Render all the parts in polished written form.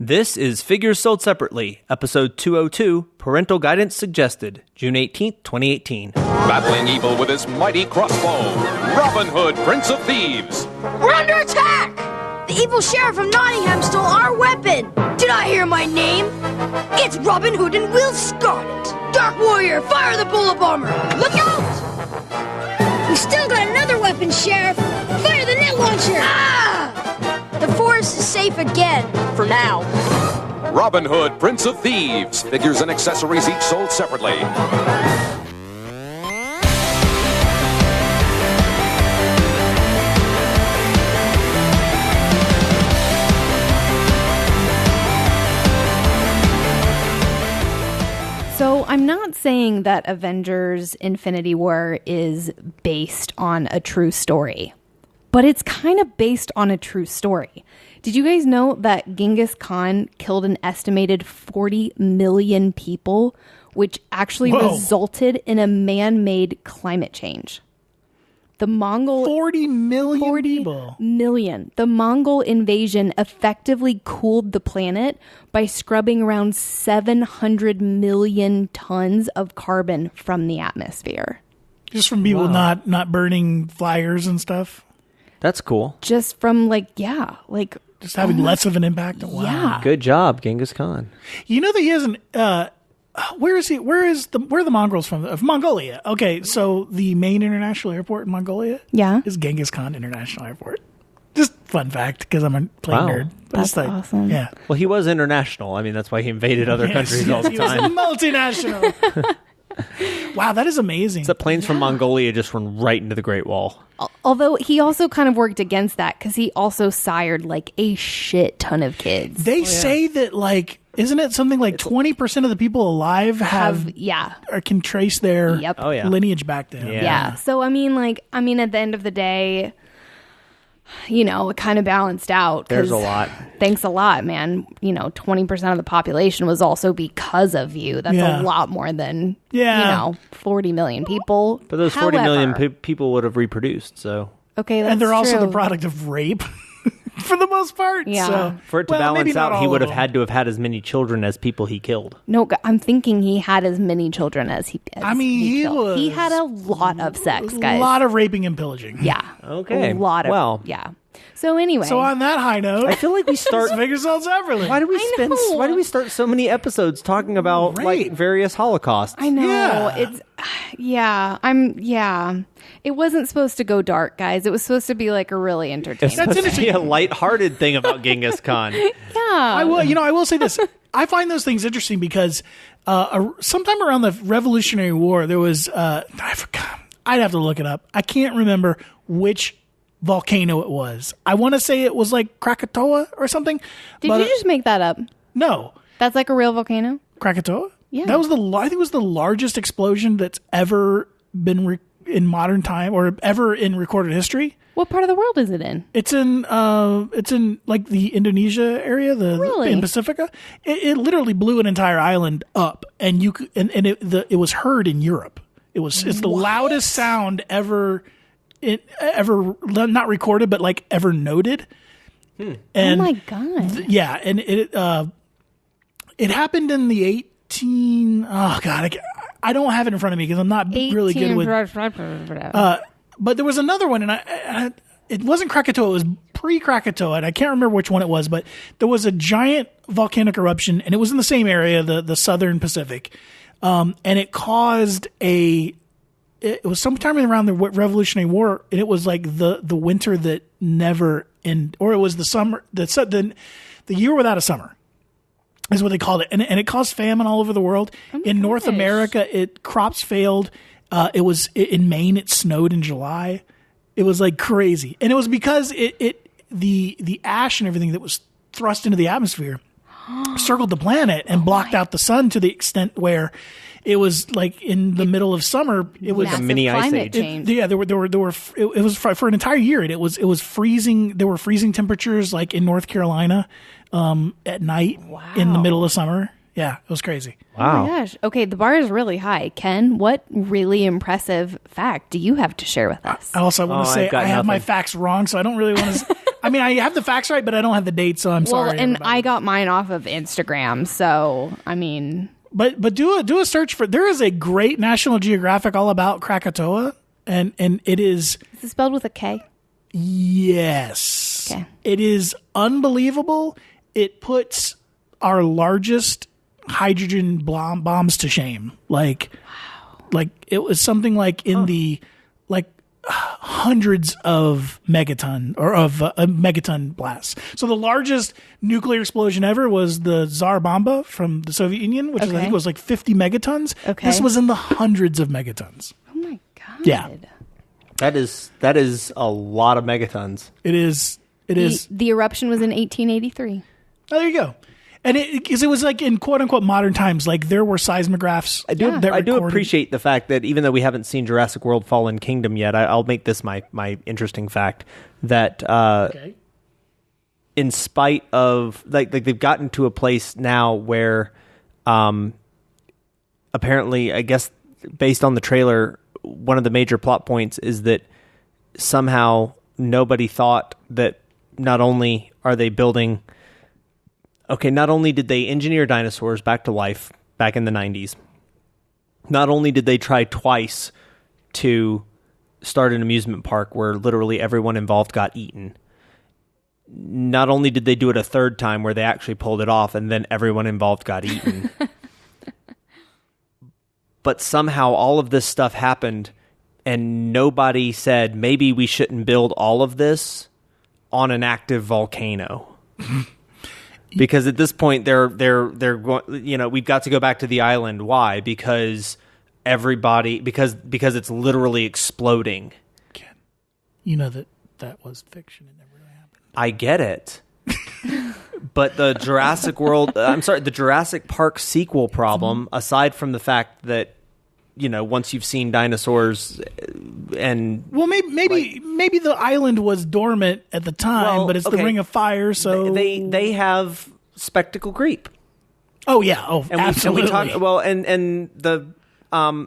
This is Figures Sold Separately, episode 202, Parental Guidance Suggested, June 18th, 2018. Battling evil with his mighty crossbow, Robin Hood, Prince of Thieves. We're under attack! The evil sheriff of Nottingham stole our weapon! Did I hear my name? It's Robin Hood and Will Scarlet! Dark Warrior, fire the bullet bomber! Look out! We still got another weapon, Sheriff! Fire the net launcher! Ah! The forest is safe again, for now. Robin Hood, Prince of Thieves. Figures and accessories each sold separately. So I'm not saying that Avengers Infinity War is based on a true story, but it's kind of based on a true story. Did you guys know that Genghis Khan killed an estimated 40 million people, which actually resulted in a man-made climate change? The Mongol 40 million people. Million. The Mongol invasion effectively cooled the planet by scrubbing around 700 million tons of carbon from the atmosphere. Just from people not burning fires and stuff. That's cool. Just from just having less of an impact. Wow. Yeah. Good job, Genghis Khan. You know that he hasn't. Where is he? Where are the Mongols from? Of Mongolia. Okay, so the main international airport in Mongolia, is Genghis Khan International Airport. Just fun fact, because I'm a plane nerd. But that's awesome. Yeah. Well, he was international. I mean, that's why he invaded other countries all the time. He was multinational. Wow, that is amazing. The planes from Mongolia just run right into the Great Wall. Although he also kind of worked against that because he also sired a shit ton of kids. They say that isn't it something like 20% of the people alive or can trace their lineage back to him? Yeah. So I mean, at the end of the day, it kind of balanced out. There's a lot. Thanks a lot, man. 20% of the population was also because of you. That's a lot more than 40 million people. But those 40 million people would have reproduced, so. Okay, that's and they're also true. the product of rape. For the most part. Yeah. So, for it to balance out, he would have had to have had as many children as people he killed. No, I'm thinking he had as many children as he killed. He had a lot of sex, guys. A lot of raping and pillaging. Yeah. Okay. A lot of, yeah. So anyway. So on that high note, I feel like we start Figures Sold Separately. Why do we start so many episodes talking about various holocausts? I know. It wasn't supposed to go dark, guys. It was supposed to be a really entertaining. It's supposed to be a lighthearted thing about Genghis Khan. Yeah. I will say this. I find those things interesting because sometime around the Revolutionary War, there was I forgot. I'd have to look it up. I can't remember which volcano it was. I want to say it was Krakatoa or something. Did you just make that up? No. That's a real volcano? Krakatoa? Yeah. That was I think it was the largest explosion that's ever been in modern time or ever in recorded history. What part of the world is it in? It's in the Indonesia area, in Pacifica. It literally blew an entire island up, and it was heard in Europe. It's the loudest sound ever not recorded, but ever noted. And, oh my god! And it happened in the 18. Oh god, I don't have it in front of me because I'm not really good with. But there was another one, and it wasn't Krakatoa. It was pre-Krakatoa, and I can't remember which one it was. But there was a giant volcanic eruption, and it was in the same area, the southern Pacific, and it caused It was sometime around the Revolutionary War, and it was the winter that never ended, or it was the summer the year without a summer, is what they called it, and it caused famine all over the world. In North America, crops failed. It was in Maine. It snowed in July. It was crazy, and it was because the ash and everything that was thrust into the atmosphere circled the planet and blocked out the sun to the extent where it was in the middle of summer. It was a mini ice age. There were. It was for an entire year. And it was freezing. There were freezing temperatures in North Carolina at night in the middle of summer. Yeah, it was crazy. Wow. Oh my gosh. Okay, the bar is really high. Ken, what really impressive fact do you have to share with us? I also want to say I've got I have my nothing. facts wrong, so I don't really want to. I mean, I have the facts right, but I don't have the dates, so I'm Well, sorry. and everybody. I got mine off of Instagram, so I mean, But do a search for. There is a great National Geographic all about Krakatoa, and it is is it spelled with a K? yes, Okay. it is unbelievable. It puts our largest hydrogen bombs to shame. Like it was something like in the hundreds of megaton or of a megaton blasts. So the largest nuclear explosion ever was the Tsar Bomba from the Soviet Union, which is, I Okay. think was like 50 megatons. Okay. This was in the hundreds of megatons. Oh my god. Yeah. That is a lot of megatons. It is. It is. The eruption was in 1883. Oh, there you go. And because it was like in quote unquote modern times, like there were seismographs. I do recorded. appreciate the fact that even though we haven't seen Jurassic World: Fallen Kingdom yet, I'll make this my interesting fact that Okay. in spite of like they've gotten to a place now where apparently, I guess based on the trailer, one of the major plot points is that somehow nobody thought that not only are they building not only did they engineer dinosaurs back to life back in the 90s, not only did they try twice to start an amusement park where literally everyone involved got eaten, not only did they do it a third time where they actually pulled it off and then everyone involved got eaten, but somehow all of this stuff happened and nobody said maybe we shouldn't build all of this on an active volcano. Because at this point they're going, we've got to go back to the island. Why? Because because it's literally exploding. Ken, you know that was fiction. It never really happened. I get it. But the the Jurassic Park sequel problem, aside from the fact that, once you've seen dinosaurs and... Well, maybe the island was dormant at the time, but it's the Ring of Fire, so... They have spectacle creep. Oh, yeah. Oh, And absolutely. we talk, and the...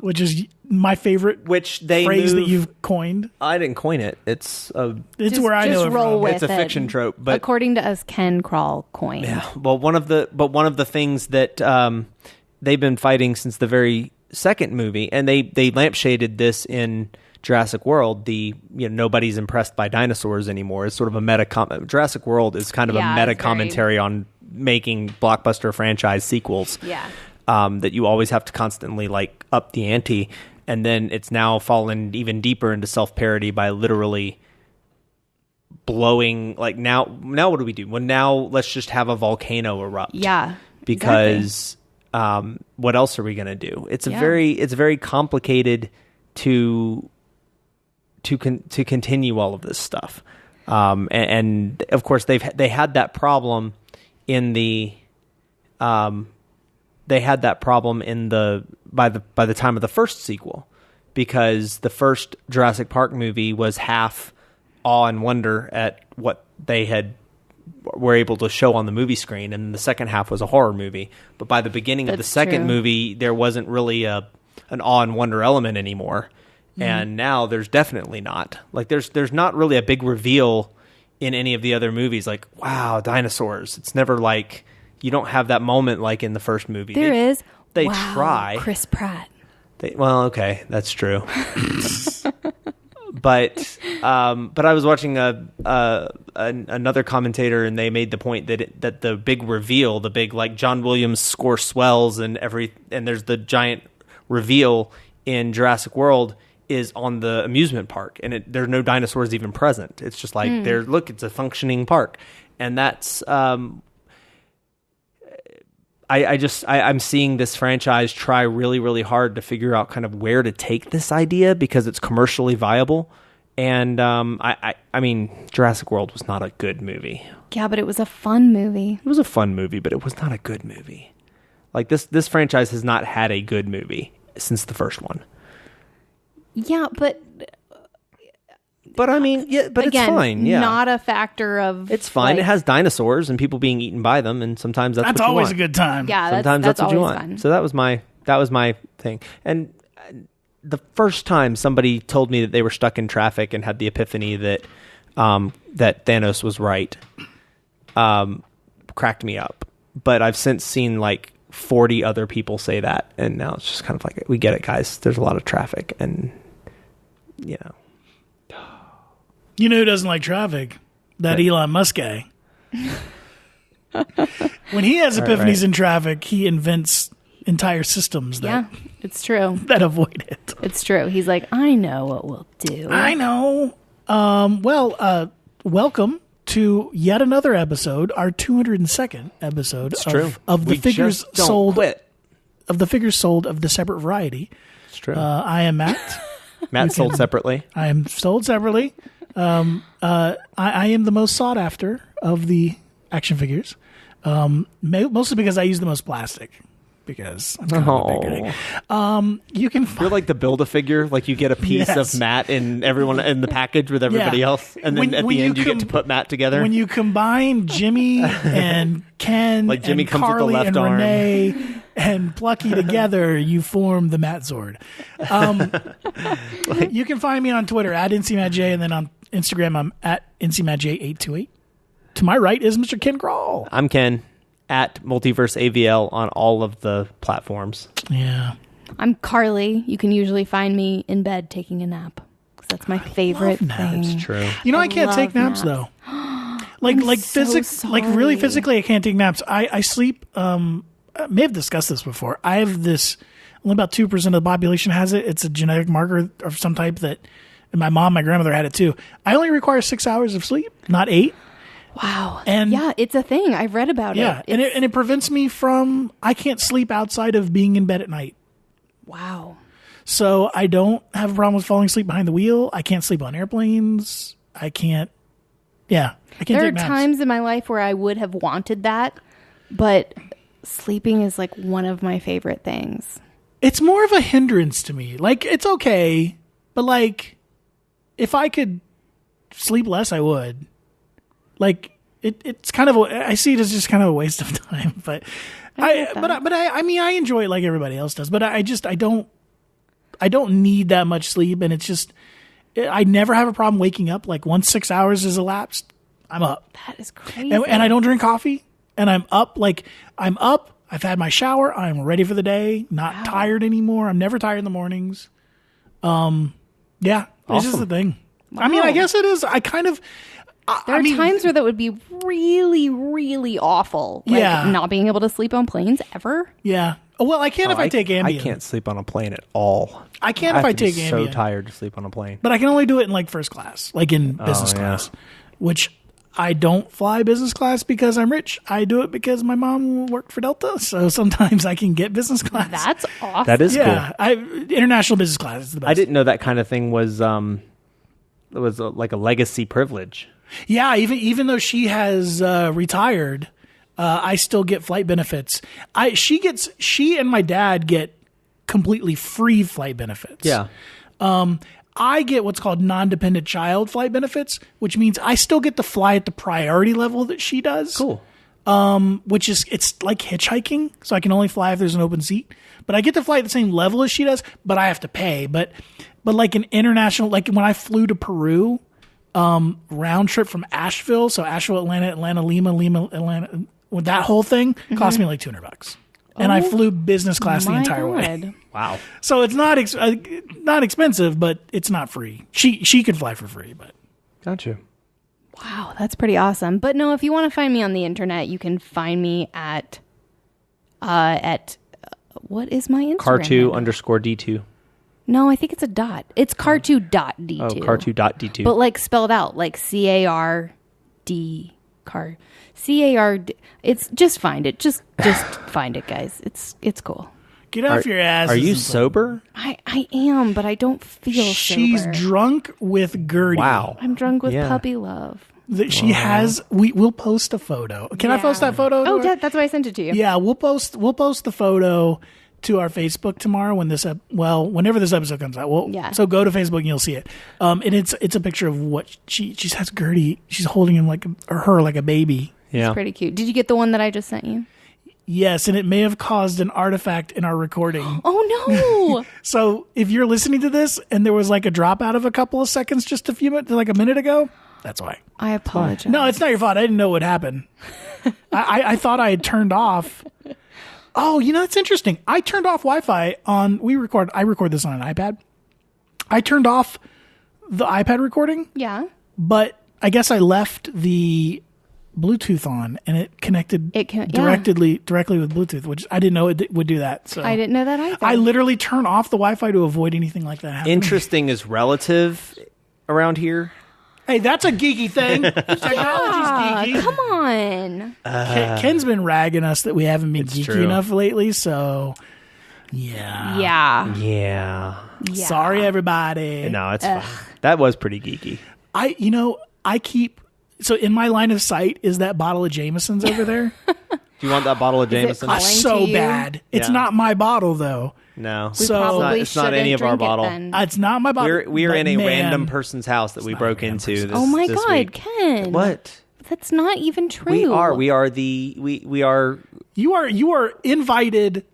which is my favorite which they phrase move, that you've coined. I didn't coin it. It's Where I know it roll from. with It's a it. fiction trope, but according to us, Ken Crawl coined. yeah. Well, one of the things that they've been fighting since the very second movie, and they lampshaded this in Jurassic World. Nobody's impressed by dinosaurs anymore. It's sort of a meta. Jurassic World is kind of a meta commentary on making blockbuster franchise sequels. Yeah. That you always have to constantly up the ante, and then it's now fallen even deeper into self-parody by literally blowing. Now what do we do? Well, now let's just have a volcano erupt. Yeah. Because what else are we going to do? It's very complicated to continue all of this stuff. And of course they had that problem in the by the time of the first sequel, because the first Jurassic Park movie was half awe and wonder at what they were able to show on the movie screen, and the second half was a horror movie. But by the beginning of the second movie, there wasn't really an awe and wonder element anymore. And now there's definitely not. There's not really a big reveal in any of the other movies. Like, wow, dinosaurs. It's never like, you don't have that moment like in the first movie. There is. They Wow, try. Chris Pratt. Well, okay, that's true. But I was watching another commentator, and they made the point that the big reveal, the big John Williams score swells and there's the giant reveal in Jurassic World is on the amusement park, and there are no dinosaurs even present. It's just look, it's a functioning park, and that's I'm seeing this franchise try really, really hard to figure out kind of where to take this idea because it's commercially viable. And I mean, Jurassic World was not a good movie. Yeah, but it was a fun movie. It was a fun movie, but it was not a good movie. This franchise has not had a good movie since the first one. Yeah, but But I mean, yeah, but again, it's fine. Yeah, not a factor of. It's fine. Like, it has dinosaurs and people being eaten by them, and sometimes that's what you always want. a good time. Yeah, sometimes that's what you want. Fun. So that was my thing. And the first time somebody told me that they were stuck in traffic and had the epiphany that that Thanos was right, cracked me up. But I've since seen like 40 other people say that, and now it's just kind of like, we get it, guys. There's a lot of traffic, and you know. You know who doesn't like traffic? That Elon Musk guy. When he has epiphanies in traffic, he invents entire systems that, it's true. that avoid it. It's true. He's like, I know what we'll do. I know. Welcome to yet another episode, our 202nd episode of the figures sold. Of the figures sold of the separate variety. It's true. I am Matt. Matt sold separately. I am sold separately. I am the most sought after of the action figures, mostly because I use the most plastic. Because I'm kind of a big you can. You're like the Build-A-Figure. Like you get a piece of Matt and everyone in the package with everybody else, and then at the end you get to put Matt together. When you combine Jimmy and Ken, like Jimmy and comes Carly with the left and arm. Renee and Plucky together, you form the Matt Zord. You can find me on Twitter at NCMattJ, and then on Instagram I'm at NCMattJ828. To my right is Mr. Ken Grawl. I'm Ken. At Multiverse AVL on all of the platforms. Yeah. I'm Carly. You can usually find me in bed taking a nap. Because that's my favorite thing. That's true. You know, I can't take naps though. Like really physically, I can't take naps. I sleep. I may have discussed this before. I have this. Only about 2% of the population has it. It's a genetic marker of some type that. And my mom, my grandmother had it too. I only require 6 hours of sleep, not 8. Wow. And yeah, it's a thing. I've read about it. Yeah, and it prevents me from. I can't sleep outside of being in bed at night. Wow. So I don't have a problem with falling asleep behind the wheel. I can't sleep on airplanes. I can't. Yeah, I can't. There are take naps. times in my life where I would have wanted that, but sleeping is like one of my favorite things. It's more of a hindrance to me. Like it's okay, but like if I could sleep less, I would. Like it's kind of I see it as just kind of a waste of time, but I mean I enjoy it like everybody else does, but I don't need that much sleep, and it's just I never have a problem waking up. Like once 6 hours is elapsed, I'm up. That is crazy. And I don't drink coffee, and I'm up. Like I'm up. I've had my shower. I'm ready for the day. Not tired anymore. I'm never tired in the mornings. Yeah, this is the thing. Wow. I mean, I guess it is. I kind of. There are times where that would be really, really awful. Like not being able to sleep on planes ever. Yeah. Well, I can if I take Ambien. I can't sleep on a plane at all. I can if I take Ambien. I'm so tired to sleep on a plane. But I can only do it in like first class, like in business class, which I don't fly business class because I'm rich. I do it because my mom worked for Delta, so sometimes I can get business class. That's awesome. That is cool. International business class is the best. I didn't know that kind of thing was like a legacy privilege. Yeah, even though she has retired, I still get flight benefits. She and my dad get completely free flight benefits. Yeah. I get what's called non-dependent child flight benefits, which means I still get to fly at the priority level that she does. Cool. Which is it's like hitchhiking, so I can only fly if there's an open seat. But I get to fly at the same level as she does, but I have to pay. But like an international, like when I flew to Peru. Round trip from Asheville, so Asheville, Atlanta, Lima, Atlanta. With that whole thing cost me like $200, and I flew business class the entire way. Wow! So it's not expensive, but it's not free. She could fly for free, but gotcha. Wow, that's pretty awesome. But no, if you want to find me on the internet, you can find me at what is my Instagram? Car2_D2. No, I think it's a dot. It's car2.d2. Oh, car2.d2. But like spelled out, like CARD. CARD. It's just find it. Just find it, guys. It's cool. Get off your ass. Are you sober? I am, but I don't feel She's sober. drunk with Gertie. Wow. I'm drunk with puppy love. She has. We'll post a photo. Can I post that photo? Oh, that's why I sent it to you. Yeah, we'll post the photo. to our Facebook tomorrow whenever this episode comes out. Well, Yeah. So go to Facebook and you'll see it. And it's a picture of what she has Gertie. She's holding him like a baby. Yeah. It's pretty cute. Did you get the one that I just sent you? Yes, and it may have caused an artifact in our recording. Oh no! So if you're listening to this and there was like a drop out of a couple of seconds just a minute ago, that's why. I apologize. No, it's not your fault. I didn't know what happened. I thought I had turned off. Oh, it's interesting. I turned off Wi-Fi on. I record this on an iPad. I turned off the iPad recording. Yeah. But I guess I left the Bluetooth on, and it connected directly with Bluetooth, which I didn't know it would do that. So I didn't know that either. I literally turn off the Wi-Fi to avoid anything like that happening. Interesting is relative around here. Hey, that's a geeky thing. Technology's geeky. Come on. Ken's been ragging us that we haven't been geeky true. enough lately, so yeah. Yeah. Sorry, everybody. No, it's fine. That was pretty geeky. I keep so in my line of sight is that bottle of Jameson's over there. Do you want that bottle of Jameson? calling So to you? bad. It's Yeah. not my bottle though. No. We So- probably It's not shouldn't any of our drink it bottle. then. It's not my bottle. We are but in a man, random person's house that we not a broke random into. person. This, Oh my this God, week. Ken! What? That's not even true. We are. We are the. We are. You are invited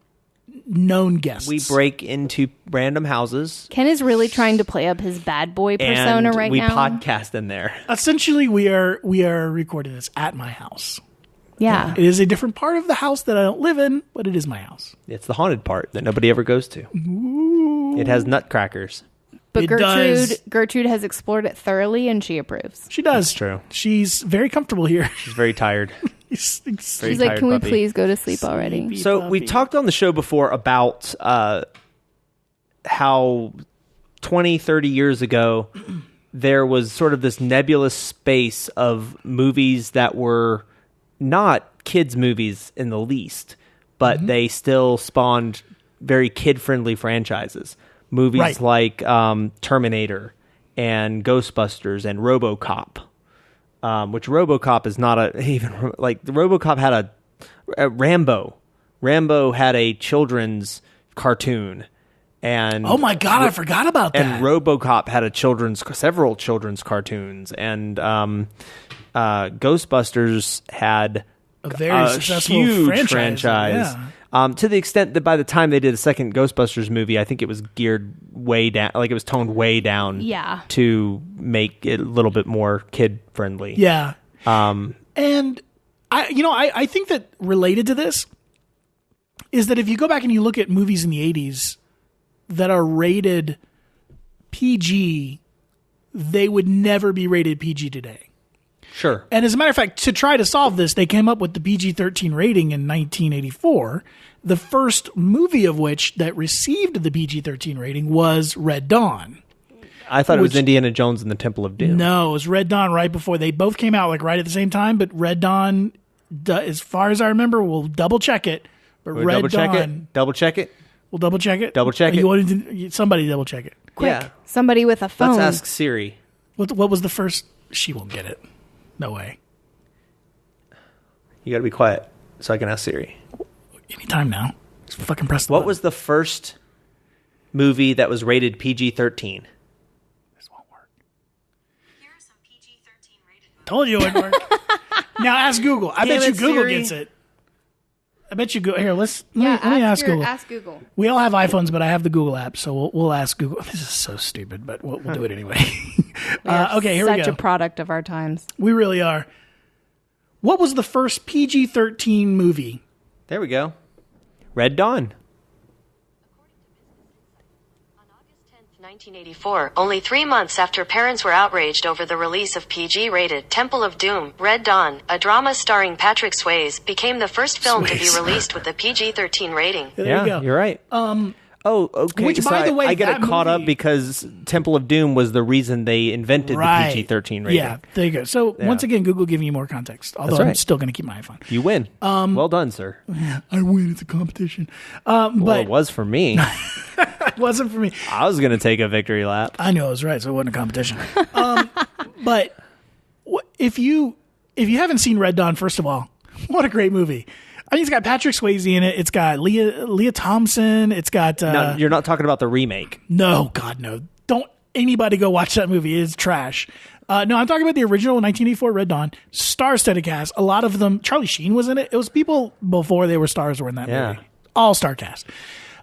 known guests. We break into random houses. Ken is really trying to play up his bad boy persona And right we now. podcast in there. Essentially, we are recording this at my house. Yeah. It is a different part of the house that I don't live in, but it is my house. It's the haunted part that nobody ever goes to. It has nutcrackers. But It does. Gertrude has explored it thoroughly and she approves. She does. That's true. She's very comfortable here. She's very tired. She's like, can we puppy. please go to sleep already? So we talked on the show before about how 20, 30 years ago, there was sort of this nebulous space of movies that were not kids' movies in the least, but they still spawned very kid-friendly franchises. Movies Right. like Terminator and Ghostbusters and RoboCop. Which RoboCop is not even like RoboCop had a Rambo. Rambo had a children's cartoon, and Oh my God, I forgot about that. and RoboCop had several children's cartoons, and Ghostbusters had a very successful huge franchise. Yeah. to the extent that by the time they did a second Ghostbusters movie, I think it was geared way down, like it was toned way down, Yeah. to make it a little bit more kid friendly. Yeah. And I think that related to this is that if you go back and you look at movies in the 80s that are rated PG, they would never be rated PG today. Sure. And as a matter of fact, to try to solve this, they came up with the PG-13 rating in 1984. The first movie of which that received the PG-13 rating was Red Dawn. I thought it was Indiana Jones and the Temple of Doom. No, it was Red Dawn right before. They both came out like right at the same time, but Red Dawn, as far as I remember, we'll double check it. But We'll Red double check Dawn, it. Double check it. we'll double check it. Double check You it. wanted somebody double check it. Quick. Yeah. Somebody with a phone. Let's ask Siri. What was the first? She won't get it. No way. You got to be quiet so I can ask Siri. Anytime now. Just fucking press the What button. was the first movie that was rated PG-13? This won't work. Told you it wouldn't work. Now ask Google. I Damn bet you it, Google Siri. gets it. I bet you go here. Let me ask ask Google. Ask Google. We all have iPhones, but I have the Google app, so we'll ask Google. This is so stupid, but we'll do it anyway. Okay, here we Such go. a product of our times. We really are. What was the first PG-13 movie? There we go. Red Dawn. On August 10th, 1984, only 3 months after parents were outraged over the release of PG-rated Temple of Doom, Red Dawn, a drama starring Patrick Swayze, became the first film to be Swayze. released with a PG-13 rating. There Yeah, you go. you're right. Oh, okay. Which, so by the way, I get that it caught up movie- because Temple of Doom was the reason they invented Right. the PG-13 rating. Yeah, there you go. So once again, Google giving you more context. Although That's I'm right. still going to keep my iPhone. You win. Well done, sir. I win. It's a competition. Well, But it was for me. it wasn't for me. I was going to take a victory lap. I know I was right, so it wasn't a competition. But if you haven't seen Red Dawn, first of all, what a great movie. I think it's got Patrick Swayze in it. It's got Leah Thompson. It's got. No, you're not talking about the remake. No, God, no. Don't anybody go watch that movie. It's trash. No, I'm talking about the original 1984 Red Dawn. Star-studded cast. A lot of them. Charlie Sheen was in it. It was people before they were stars were in that movie. All-star cast.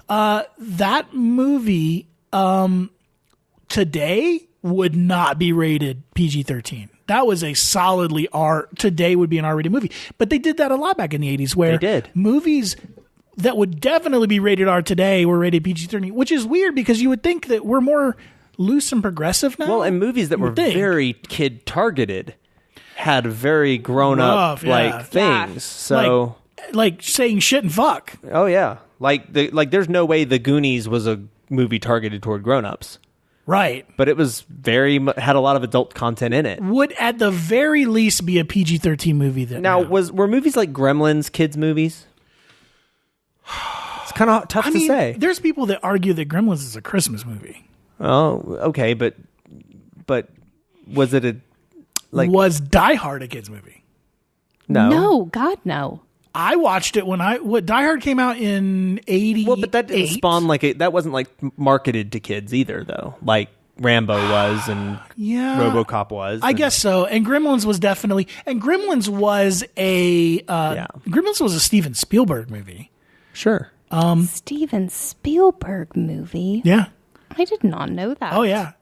That movie today would not be rated PG-13. That was a solidly today would be an R-rated movie. But they did that a lot back in the 80s where they did. Movies that would definitely be rated R today were rated PG-13, which is weird because you would think that we're more loose and progressive now. Well, and movies that were very kid-targeted had very grown-up things. Yeah. So like saying shit and fuck. Oh, yeah. Like there's no way The Goonies was a movie targeted toward grown-ups. Right. But it was had a lot of adult content in it. Would at the very least be a PG-13 movie. Were movies like Gremlins kids' movies? It's kind of tough to say. There's people that argue that Gremlins is a Christmas movie. Oh, okay, but was it was Die Hard a kids' movie? No. No, God, no. I watched it when Die Hard came out in 88. Well, but that didn't spawn that wasn't like marketed to kids either, though. Like Rambo was and RoboCop was. I guess so. And Gremlins was definitely Gremlins was a Steven Spielberg movie. Sure. Steven Spielberg movie. Yeah. I did not know that. Oh yeah.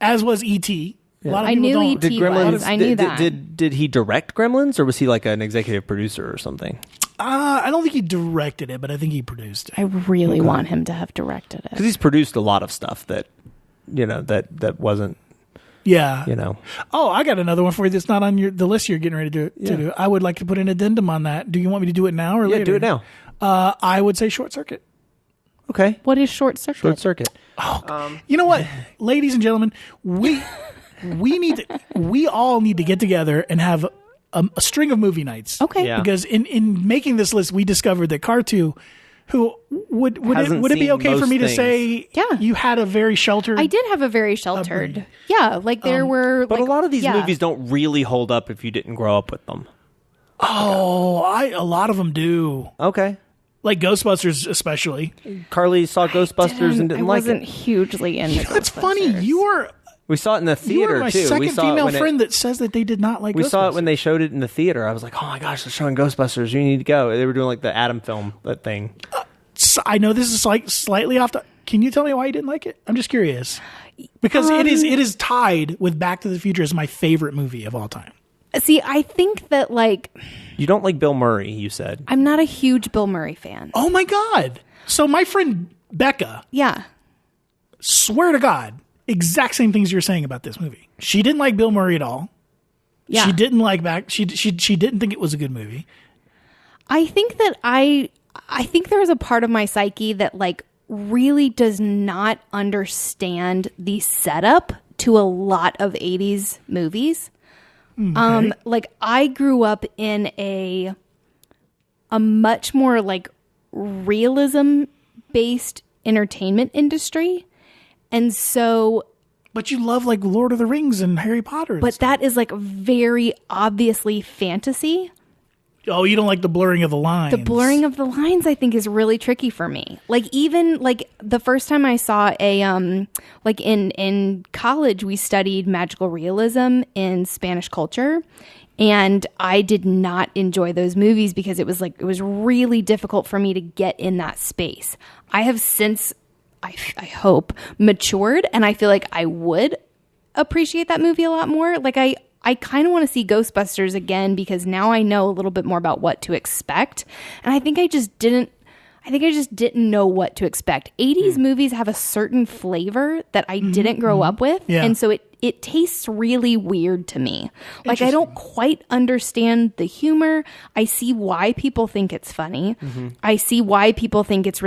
As was E.T. A lot of people knew E.T. was. I knew that. Did he direct Gremlins, or was he like an executive producer or something? I don't think he directed it, but I think he produced it. I really want him to have directed it because he's produced a lot of stuff that that wasn't. Yeah. Oh, I got another one for you that's not on the list you're getting ready to do. I would like to put an addendum on that. Do you want me to do it now or later? Yeah, do it now. I would say Short Circuit. Okay. What is Short Circuit? Short Circuit. Oh, you know what, ladies and gentlemen, we all need to get together and have a string of movie nights. Okay. Yeah. Because in making this list, we discovered that Cartu, who would it be okay for me to say? Yeah. You had a very sheltered. I did have a very sheltered. Yeah, like there were. But a lot of these movies don't really hold up if you didn't grow up with them. Oh, a lot of them do. Okay. Like Ghostbusters, especially. Carly saw Ghostbusters and didn't like it. I wasn't hugely into Ghostbusters. That's funny. We saw it in the theater, you were my too. second female friend that says that they did not like Ghostbusters. We saw it when they showed it in the theater. I was like, oh my gosh, they're showing Ghostbusters. You need to go. They were doing like the Adam film, that thing. So I know this is like slightly off the... Can you tell me why you didn't like it? I'm just curious. Because it is tied with Back to the Future as my favorite movie of all time. See, I think that You don't like Bill Murray, you said. I'm not a huge Bill Murray fan. Oh my God. So my friend Becca... Yeah. Swear to God, exact same things you're saying about this movie. She didn't like Bill Murray at all. Yeah. She didn't like She didn't think it was a good movie. I think that I think there is a part of my psyche that really does not understand the setup to a lot of 80s movies. Okay. I grew up in a much more realism based entertainment industry. And so... But you love Lord of the Rings and Harry Potter. But that is very obviously fantasy. Oh, you don't like the blurring of the lines. The blurring of the lines, I think, is really tricky for me. Even the first time I saw in college, we studied magical realism in Spanish culture. And I did not enjoy those movies because it was really difficult for me to get in that space. I have since... I hope matured, and I feel like I would appreciate that movie a lot more. I kind of want to see Ghostbusters again because now I know a little bit more about what to expect, and I think I just didn't know what to expect. 80s movies have a certain flavor that I didn't grow up with, and so it tastes really weird to me. I don't quite understand the humor. I see why people think it's funny. Mm-hmm. I see why people think it's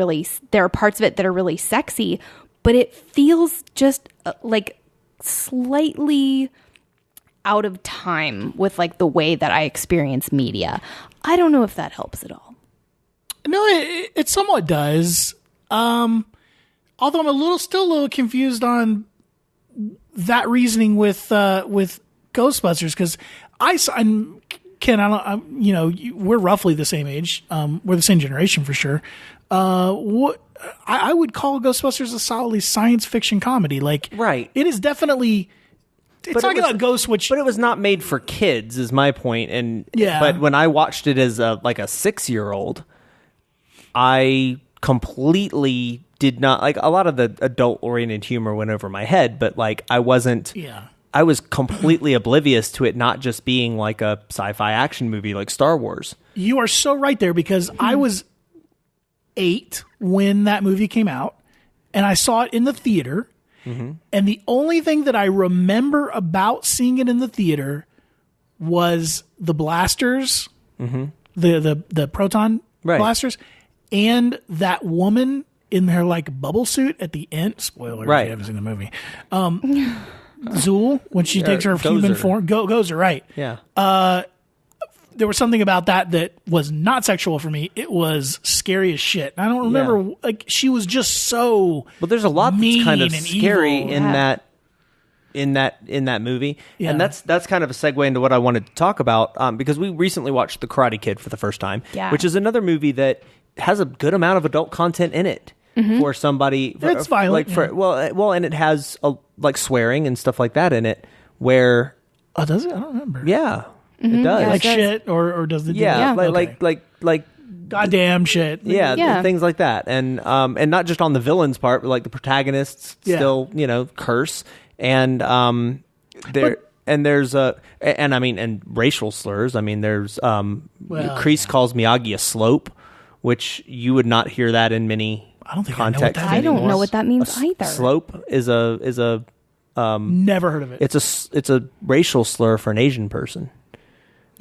there are parts of it that are really sexy, but it feels just slightly out of time with the way that I experience media. I don't know if that helps at all. No, it somewhat does. Although I'm still a little confused on that reasoning with Ghostbusters because Ken, we're roughly the same age. We're the same generation for sure. What I would call Ghostbusters a solidly science fiction comedy. Like, right. It is definitely. It's talking about ghosts, but it was not made for kids, is my point. And yeah. But when I watched it as a 6-year-old, I completely did not like a lot of the adult-oriented humor went over my head, but like I wasn't. Yeah. I was completely oblivious to it not just being like a sci-fi action movie like Star Wars. You are so right there because I was 8 when that movie came out, and I saw it in the theater. Mm-hmm. And the only thing that I remember about seeing it in the theater was the blasters, the proton blasters, and that woman in her like bubble suit at the end. Spoiler, if you haven't seen the movie. Zool, when she takes her human form, Gozer, right? Yeah. There was something about that was not sexual for me. It was scary as shit. I don't remember, like, she was just so. But there's a lot that's kind of scary evil. in that movie, and that's kind of a segue into what I wanted to talk about because we recently watched The Karate Kid for the first time, which is another movie that has a good amount of adult content in it for somebody. It's violent, and it has like swearing and stuff like that in it. Where does it? I don't remember. Yeah. It does. Like shit, or does it? Like goddamn shit. Yeah, things like that, and not just on the villain's part, but like the protagonists still, curse, and there's racial slurs. I mean, there's Kreese calls Miyagi a slope, which you would not hear that in many contexts. I don't know what that means either. Slope is a never heard of it. It's a racial slur for an Asian person.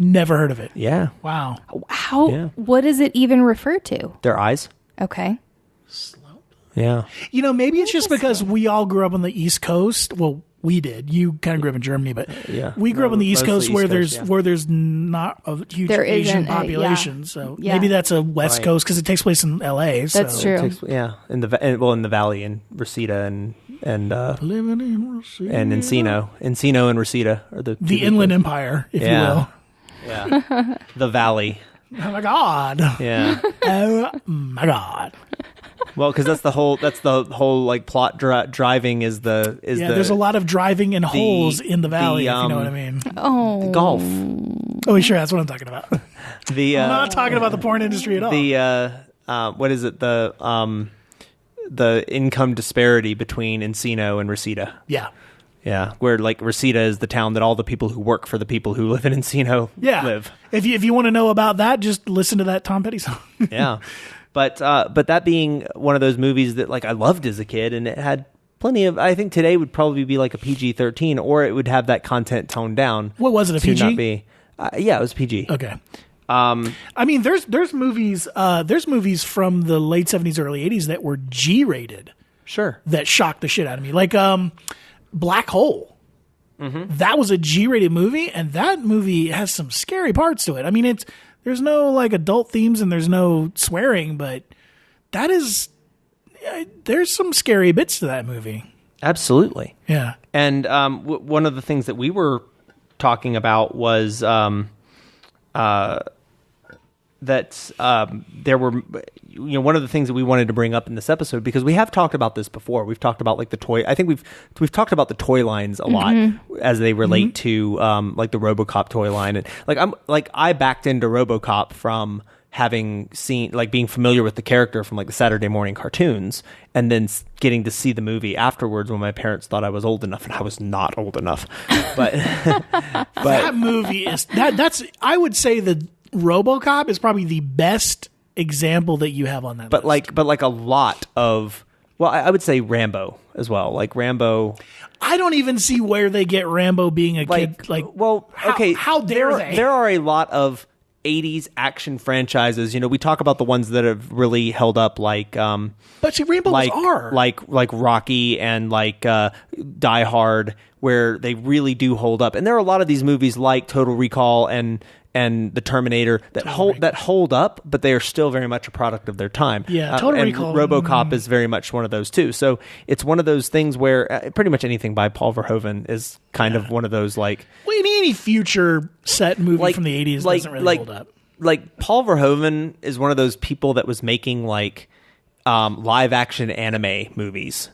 Never heard of it. Yeah. Wow. How? Yeah. What does it even refer to? Their eyes. Okay. Slope. Yeah. Maybe it's just because we all grew up on the East Coast. Well, we did. You kind of grew up in Germany, but we grew up on the East Coast where there's not a huge Asian population. So maybe that's a West Coast because it takes place in L.A. That's true. In the Valley in Reseda and living in Reseda. And Encino and Reseda are the Inland Empire, if you will. Yeah, the Valley. Oh my God. Yeah. Oh my God. Well, because that's the whole like plot driving is the there's a lot of driving and holes in the valley, if you know what I mean. Oh, golf. Oh, sure, that's what I'm talking about. I'm not talking about the porn industry at all. What is it? The income disparity between Encino and Reseda. Yeah. Yeah, where like Reseda is the town that all the people who work for the people who live in Encino live. If you want to know about that, just listen to that Tom Petty song. Yeah, but that being one of those movies that like I loved as a kid, and it had plenty of. I think today would probably be like a PG-13, or it would have that content toned down. What was it? A PG? Not be. It was PG. Okay. I mean, there's movies from the late 70s, early 80s that were G-rated. Sure. That shocked the shit out of me, like Black Hole. Mm-hmm. That was a G-rated movie, and that movie has some scary parts to it. I mean, there's no like adult themes and there's no swearing, but there's some scary bits to that movie. Absolutely. Yeah. And one of the things that we were talking about was that there were, one of the things that we wanted to bring up in this episode, because we have talked about this before. We've talked about like the toy. I think we've talked about the toy lines a lot as they relate to like the RoboCop toy line, and I backed into RoboCop from having seen, like, being familiar with the character from like the Saturday morning cartoons, and then getting to see the movie afterwards when my parents thought I was old enough, and I was not old enough. But that movie is that's I would say the RoboCop is probably the best example that you have on that list. But like a lot of, well, I would say Rambo as well. Like Rambo, I don't even see where they get Rambo being a kid. Like, well, okay, how dare they? There are a lot of 80s action franchises. We talk about the ones that have really held up, like but see, Rambo's are like Rocky and like Die Hard, where they really do hold up. And there are a lot of these movies like Total Recall and the Terminator that hold up, but they are still very much a product of their time. Yeah, Total Recall. RoboCop is very much one of those too. So it's one of those things where pretty much anything by Paul Verhoeven is kind of one of those like... Well, any future set movie from the 80s doesn't really hold up. Like Paul Verhoeven is one of those people that was making like live action anime movies.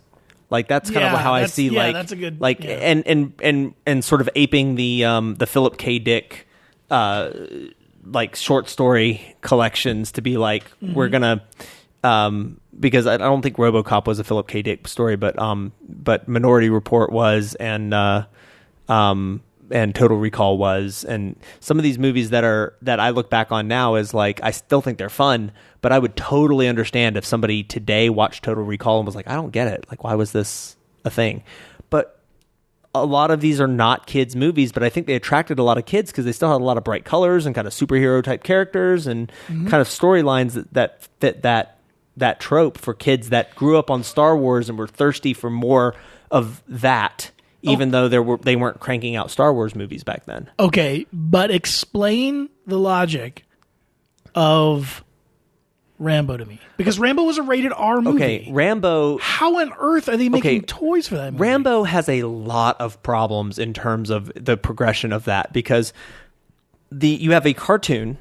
Like that's kind of how I see that's a good and sort of aping the Philip K. Dick like short story collections to be like we're gonna because I don't think RoboCop was a Philip K. Dick story, but Minority Report was and Total Recall was, and some of these movies that I look back on now is like I still think they're fun, but I would totally understand if somebody today watched Total Recall and was like, I don't get it, like why was this a thing? But a lot of these are not kids movies, but I think they attracted a lot of kids because they still had a lot of bright colors and kind of superhero type characters and kind of storylines that fit that trope for kids that grew up on Star Wars and were thirsty for more of that. Even though they weren't cranking out Star Wars movies back then. Okay, but explain the logic of Rambo to me. Because Rambo was a rated R movie. Okay, Rambo... How on earth are they making toys for that movie? Rambo has a lot of problems in terms of the progression of that. Because you have a cartoon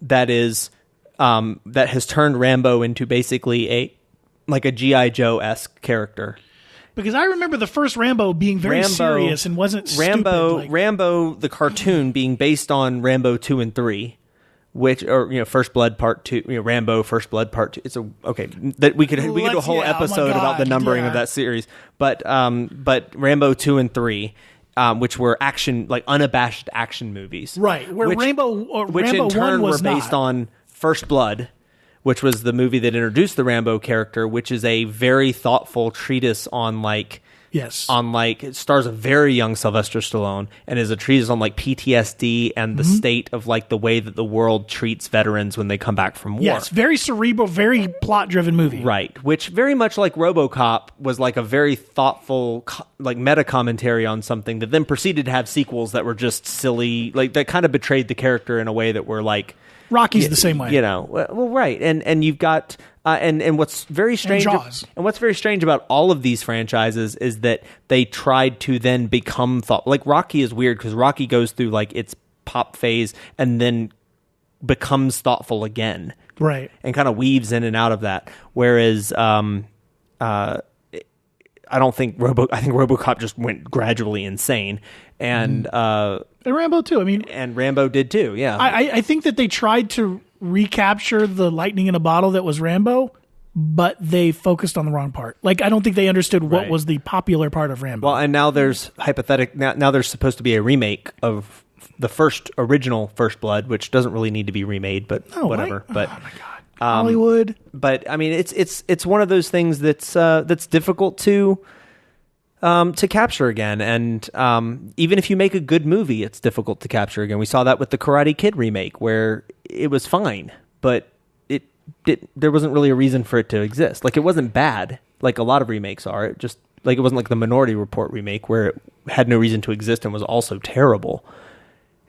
that is that has turned Rambo into basically a G.I. Joe-esque character. Because I remember the first Rambo being very serious and wasn't stupid. Rambo, the cartoon, being based on Rambo 2 and 3, First Blood Part 2, Rambo First Blood Part 2. It's we could do a whole episode about the numbering of that series. But Rambo 2 and 3, which were action, like unabashed action movies, right? Where Rambo in turn 1 was were based on First Blood, which was the movie that introduced the Rambo character, which is a very thoughtful treatise on it stars a very young Sylvester Stallone and is a treatise on like PTSD and the state of like the way that the world treats veterans when they come back from war. Yes, very cerebral, very plot-driven movie. Right, which very much like RoboCop was like a very thoughtful like meta commentary on something that then proceeded to have sequels that were just silly, like that kind of betrayed the character in a way that were like Rocky's the same way. Well, right. And you've got and what's very strange and what's very strange about all of these franchises is that they tried to then become like Rocky is weird because Rocky goes through like its pop phase and then becomes thoughtful again. Right. And kind of weaves in and out of that. Whereas I think RoboCop just went gradually insane. And Rambo too. And Rambo did too. Yeah. I think that they tried to recapture the lightning in a bottle that was Rambo, but they focused on the wrong part. Like I don't think they understood what was the popular part of Rambo. Well, and now there's now there's supposed to be a remake of the original First Blood, which doesn't really need to be remade, but whatever. Right? But oh my God, Hollywood. But it's one of those things that's difficult to capture again, and even if you make a good movie, it's difficult to capture again. We saw that with the Karate Kid remake, where it was fine, but there wasn't really a reason for it to exist. Like it wasn't bad, like a lot of remakes are. It just like it wasn't like the Minority Report remake, where it had no reason to exist and was also terrible.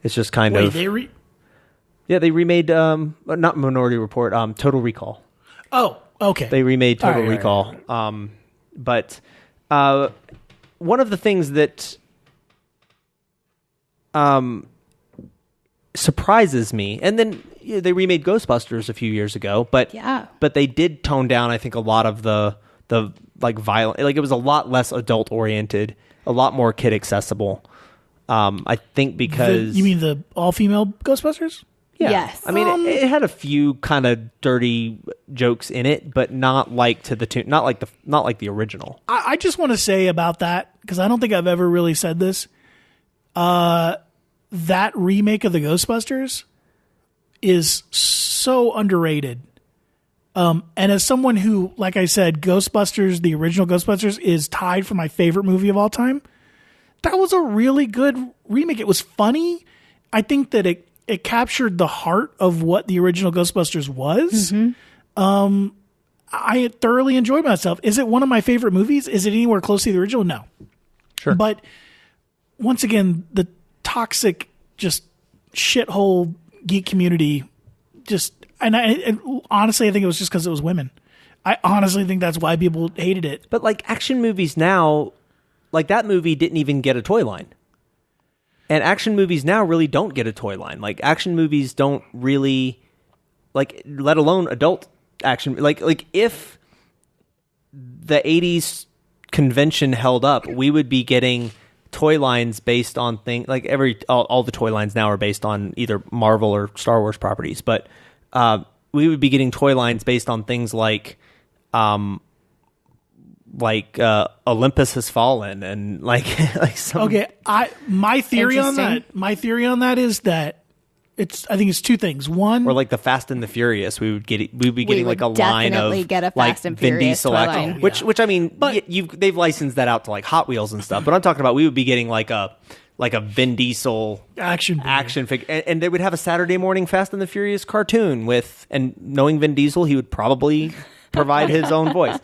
It's just kind of they remade not Minority Report, Total Recall. Oh, okay. They remade Total Recall, right. But one of the things that surprises me, and then they remade Ghostbusters a few years ago, but they did tone down, I think, a lot of the like violent, like it was a lot less adult oriented, a lot more kid accessible. I think because you mean the all female Ghostbusters? Yeah. Yes. I mean, it had a few kind of dirty jokes in it, but not like to the tune, not like the original. I just want to say about that, because I don't think I've ever really said this. That remake of the Ghostbusters is so underrated. And as someone who, like I said, Ghostbusters, the original Ghostbusters, is tied for my favorite movie of all time. That was a really good remake. It was funny. I think that it captured the heart of what the original Ghostbusters was. Mm-hmm. I thoroughly enjoyed myself. Is it one of my favorite movies? Is it anywhere close to the original? No. Sure. But once again, the toxic, just shithole geek community, and honestly, I think it was just because it was women. I honestly think that's why people hated it. But like action movies now, like that movie didn't even get a toy line. And action movies now really don't get a toy line. Like action movies don't really, like, let alone adult action. Like if the 80s convention held up, we would be getting toy lines based on things like all the toy lines now are based on either Marvel or Star Wars properties, but we would be getting toy lines based on things like Olympus Has Fallen and like some. Okay, my theory on that is that I think it's two things. One, or like the Fast and the Furious, we'd be getting like a line of get a Fast like and Vin Furious Diesel, toy line. which I mean, they've licensed that out to like Hot Wheels and stuff. But I'm talking about we would be getting like a Vin Diesel action figure, and they would have a Saturday morning Fast and the Furious cartoon and knowing Vin Diesel, he would probably provide his own voice.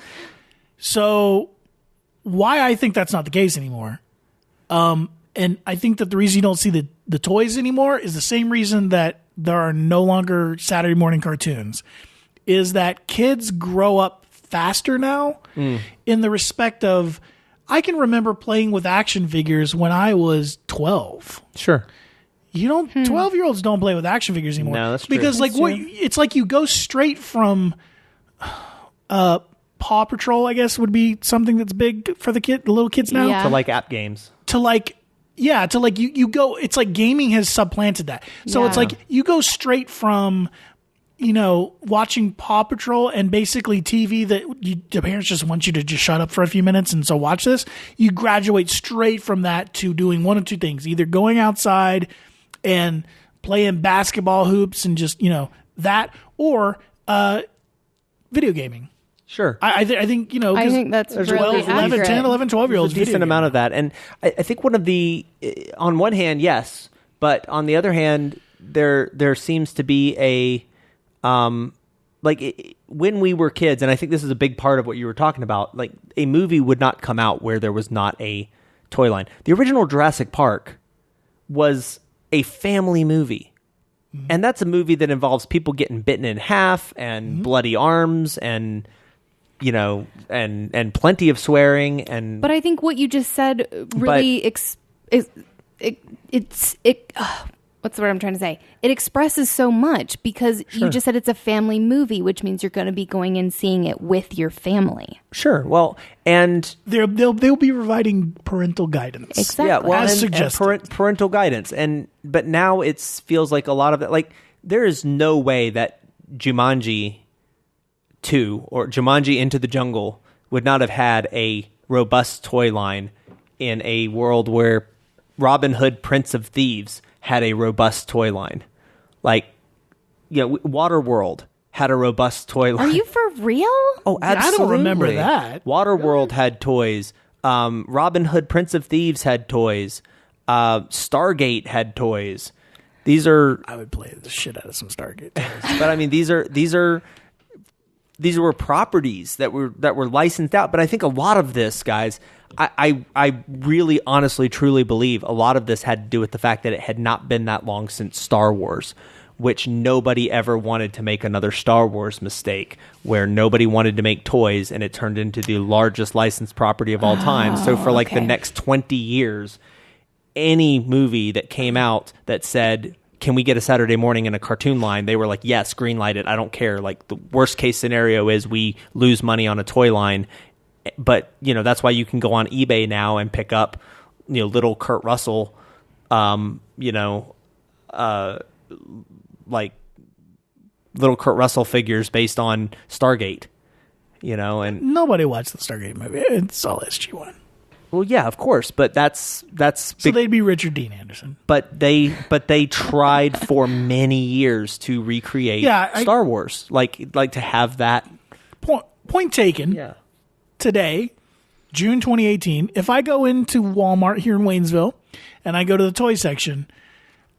So why I think that's not the case anymore, and I think that the reason you don't see the toys anymore is the same reason that there are no longer Saturday morning cartoons, is that kids grow up faster now in the respect of, I can remember playing with action figures when I was 12. Sure. 12-year-olds don't play with action figures anymore. No, that's true. Because it's like you go straight from Paw Patrol, I guess, would be something that's big for the little kids now. Yeah. To like app games. You go, it's like gaming has supplanted that. So it's like you go straight from, watching Paw Patrol and basically TV that the parents just want you to just shut up for a few minutes and so watch this. You graduate straight from that to doing one of two things, either going outside and playing basketball hoops and just, that, or video gaming. Sure. I think, I think that's really 11, 10, 11, 12-year-olds. There's a decent amount of that. And I think on one hand, yes, but on the other hand, there seems to be a, when we were kids, and I think this is a big part of what you were talking about, like a movie would not come out where there was not a toy line. The original Jurassic Park was a family movie. Mm-hmm. And that's a movie that involves people getting bitten in half and bloody arms and and plenty of swearing and. But I think what you just said really what's the word I'm trying to say? It expresses so much because you just said it's a family movie, which means you're going to be going and seeing it with your family. Sure. Well, and they'll be providing parental guidance. Exactly. Yeah. Well, as suggested. And parental guidance, but now it feels like a lot of it. Like there is no way that Jumanji 2 or Jumanji Into the Jungle would not have had a robust toy line in a world where Robin Hood, Prince of Thieves had a robust toy line. Like, Waterworld had a robust toy line. Are you for real? Oh, absolutely. I don't remember that. Waterworld had toys. Robin Hood, Prince of Thieves had toys. Stargate had toys. I would play the shit out of some Stargate toys. But I mean, these were properties that were licensed out. But I think a lot of this, guys, I really honestly truly believe a lot of this had to do with the fact that it had not been that long since Star Wars, which nobody ever wanted to make another Star Wars mistake where nobody wanted to make toys and it turned into the largest licensed property of all time. So for the next 20 years, any movie that came out that said, can we get a Saturday morning in a cartoon line? They were like, yes, green light it. I don't care. Like the worst case scenario is we lose money on a toy line. But, that's why you can go on eBay now and pick up, little Kurt Russell, like little Kurt Russell figures based on Stargate, and nobody watched the Stargate movie. It's all SG-1. Well, yeah, of course, but that's so they'd be Richard Dean Anderson. But they tried for many years to recreate Star Wars, like to have that point taken. Yeah. Today, June 2018, if I go into Walmart here in Waynesville and I go to the toy section,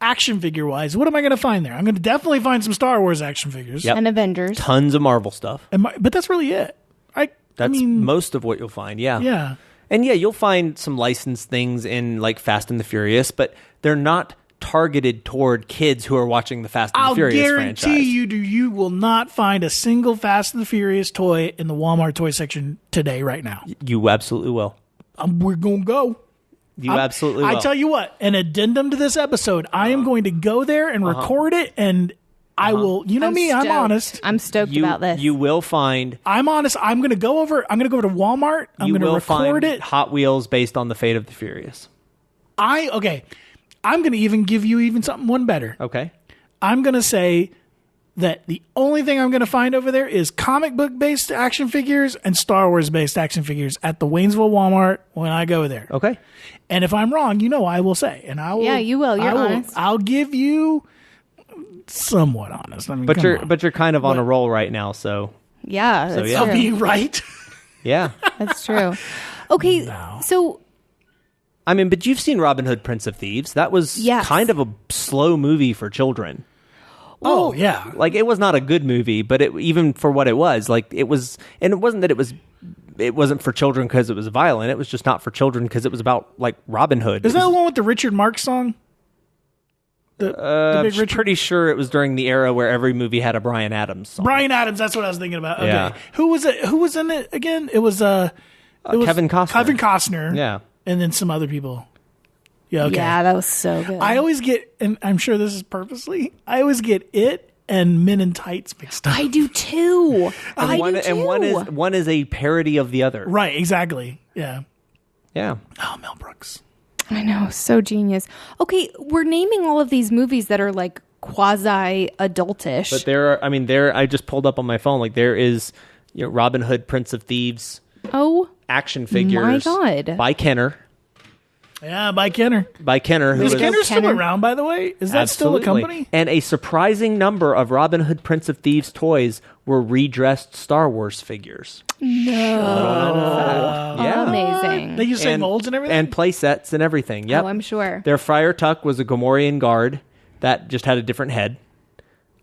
action figure wise, what am I going to find there? I'm going to definitely find some Star Wars action figures. Yep. And Avengers. Tons of Marvel stuff. But that's really it. That's most of what you'll find, yeah. Yeah. And yeah, you'll find some licensed things in like Fast and the Furious, but they're not targeted toward kids who are watching the Fast and the Furious franchise. I'll guarantee you will not find a single Fast and the Furious toy in the Walmart toy section today, right now. You absolutely will. We're going to go. Absolutely will. I tell you what, an addendum to this episode, I am going to go there and record it, and I will, I'm honest. I'm stoked about this. You will find... I'm honest. I'm going to go over to Walmart. I'm going to record it. Hot Wheels based on the Fate of the Furious. I'm going to even give you one better. Okay. I'm going to say that the only thing I'm going to find over there is comic book based action figures and Star Wars based action figures at the Waynesville Walmart when I go there. Okay. And if I'm wrong, I will say, and I will. Yeah, you will. You're honest. I'll give you somewhat honest. I mean, but you're kind of on a roll right now, so. Yeah, that's true. I'll be right. Yeah. That's true. Okay, so. I mean, but you've seen Robin Hood, Prince of Thieves. That was kind of a slow movie for children. Oh, yeah. Like, it was not a good movie, but even for what it was, like, it was, and it wasn't that it wasn't for children because it was violent. It was just not for children because it was about, like, Robin Hood. Is that the one with the Richard Marx song? I'm pretty sure it was during the era where every movie had a Bryan Adams song. Bryan Adams, that's what I was thinking about. Okay. Yeah. Who was it? Who was in it again? It was Kevin Costner. Kevin Costner. Yeah. And then some other people. Yeah, okay. Yeah, that was so good. I always get, and I'm sure this is purposely, I always get it and Men in Tights mixed up. I do too. And one is a parody of the other. Right, exactly. Yeah. Yeah. Oh, Mel Brooks. I know, so genius. Okay, we're naming all of these movies that are like quasi adultish. But I just pulled up on my phone, like there is Robin Hood, Prince of Thieves. Oh. Action figures. My God. By Kenner. Yeah, by Kenner. Is Kenner still around, by the way? Is that still a company? And a surprising number of Robin Hood, Prince of Thieves toys were redressed Star Wars figures. No. Yeah. Amazing. They use the same molds and everything? And play sets and everything. Yep. Oh, I'm sure. Their Friar Tuck was a Gomorian guard that just had a different head.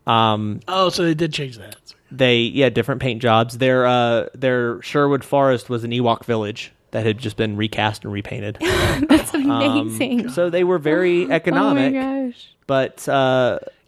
So they did change that. Different paint jobs. Their Sherwood Forest was an Ewok village that had just been recast and repainted. That's amazing. So they were very economic. Oh my gosh. But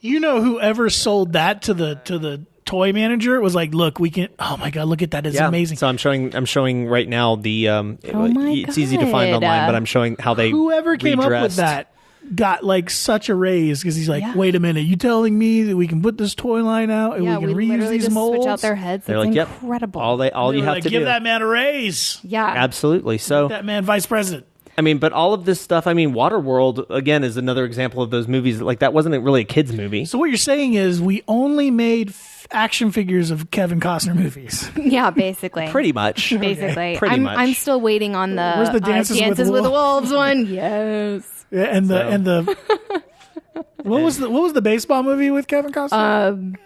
whoever sold that to the toy manager was like, look, we can. Oh my God, look at that! It's amazing. So I'm showing right now the. It's easy to find online, but I'm showing how they. Whoever came up with that got like such a raise because he's like, wait a minute, you telling me that we can put this toy line out and we can reuse these just molds? Switch out their heads. They're That's like, incredible. All you have to give do. that man a raise. Yeah, absolutely. So that man vice president. I mean, but all of this stuff. I mean, Waterworld again is another example of those movies. Like that wasn't really a kids movie. So what you're saying is we only made action figures of Kevin Costner movies. Yeah, basically. Pretty much. Basically. Pretty much. I'm still waiting on the, Where's the Dances with Wolves one. Yes. Yeah, and the what was the baseball movie with Kevin Costner?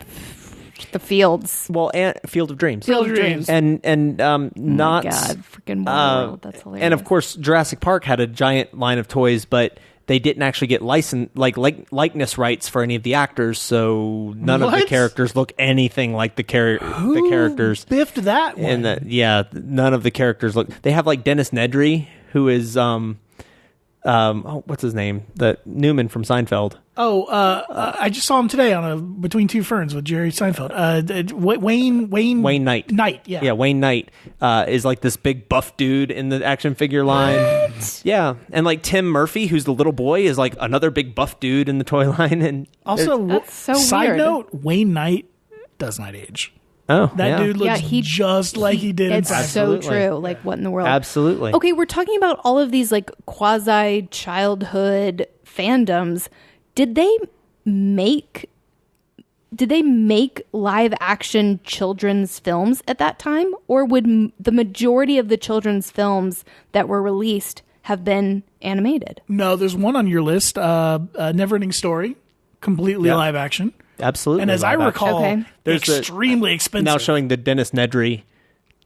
The Fields. Well, and Field of Dreams. Field of Dreams. And not. Oh my God, freaking Waterworld. That's hilarious. And of course, Jurassic Park had a giant line of toys, but they didn't actually get likeness rights for any of the actors, so none of the characters look anything like the characters. Biffed that one. And none of the characters look. They have like Dennis Nedry, who is what's his name? The Newman from Seinfeld. I just saw him today on Between Two Ferns with Jerry Seinfeld. Wayne Knight. Yeah, Wayne Knight is like this big buff dude in the action figure line. Yeah, and like Tim Murphy, who's the little boy, is like another big buff dude in the toy line. And also, that's so side weird. note, Wayne Knight does not age. Oh, that dude looks just like he did. It's Absolutely. so true. Like, what in the world? Absolutely. Okay, we're talking about all of these like quasi childhood fandoms. Did they make live action children's films at that time, or would the majority of the children's films that were released have been animated? No, there's one on your list, Neverending Story, completely live action. Absolutely. And as I recall, there's extremely expensive. Now showing the Dennis Nedry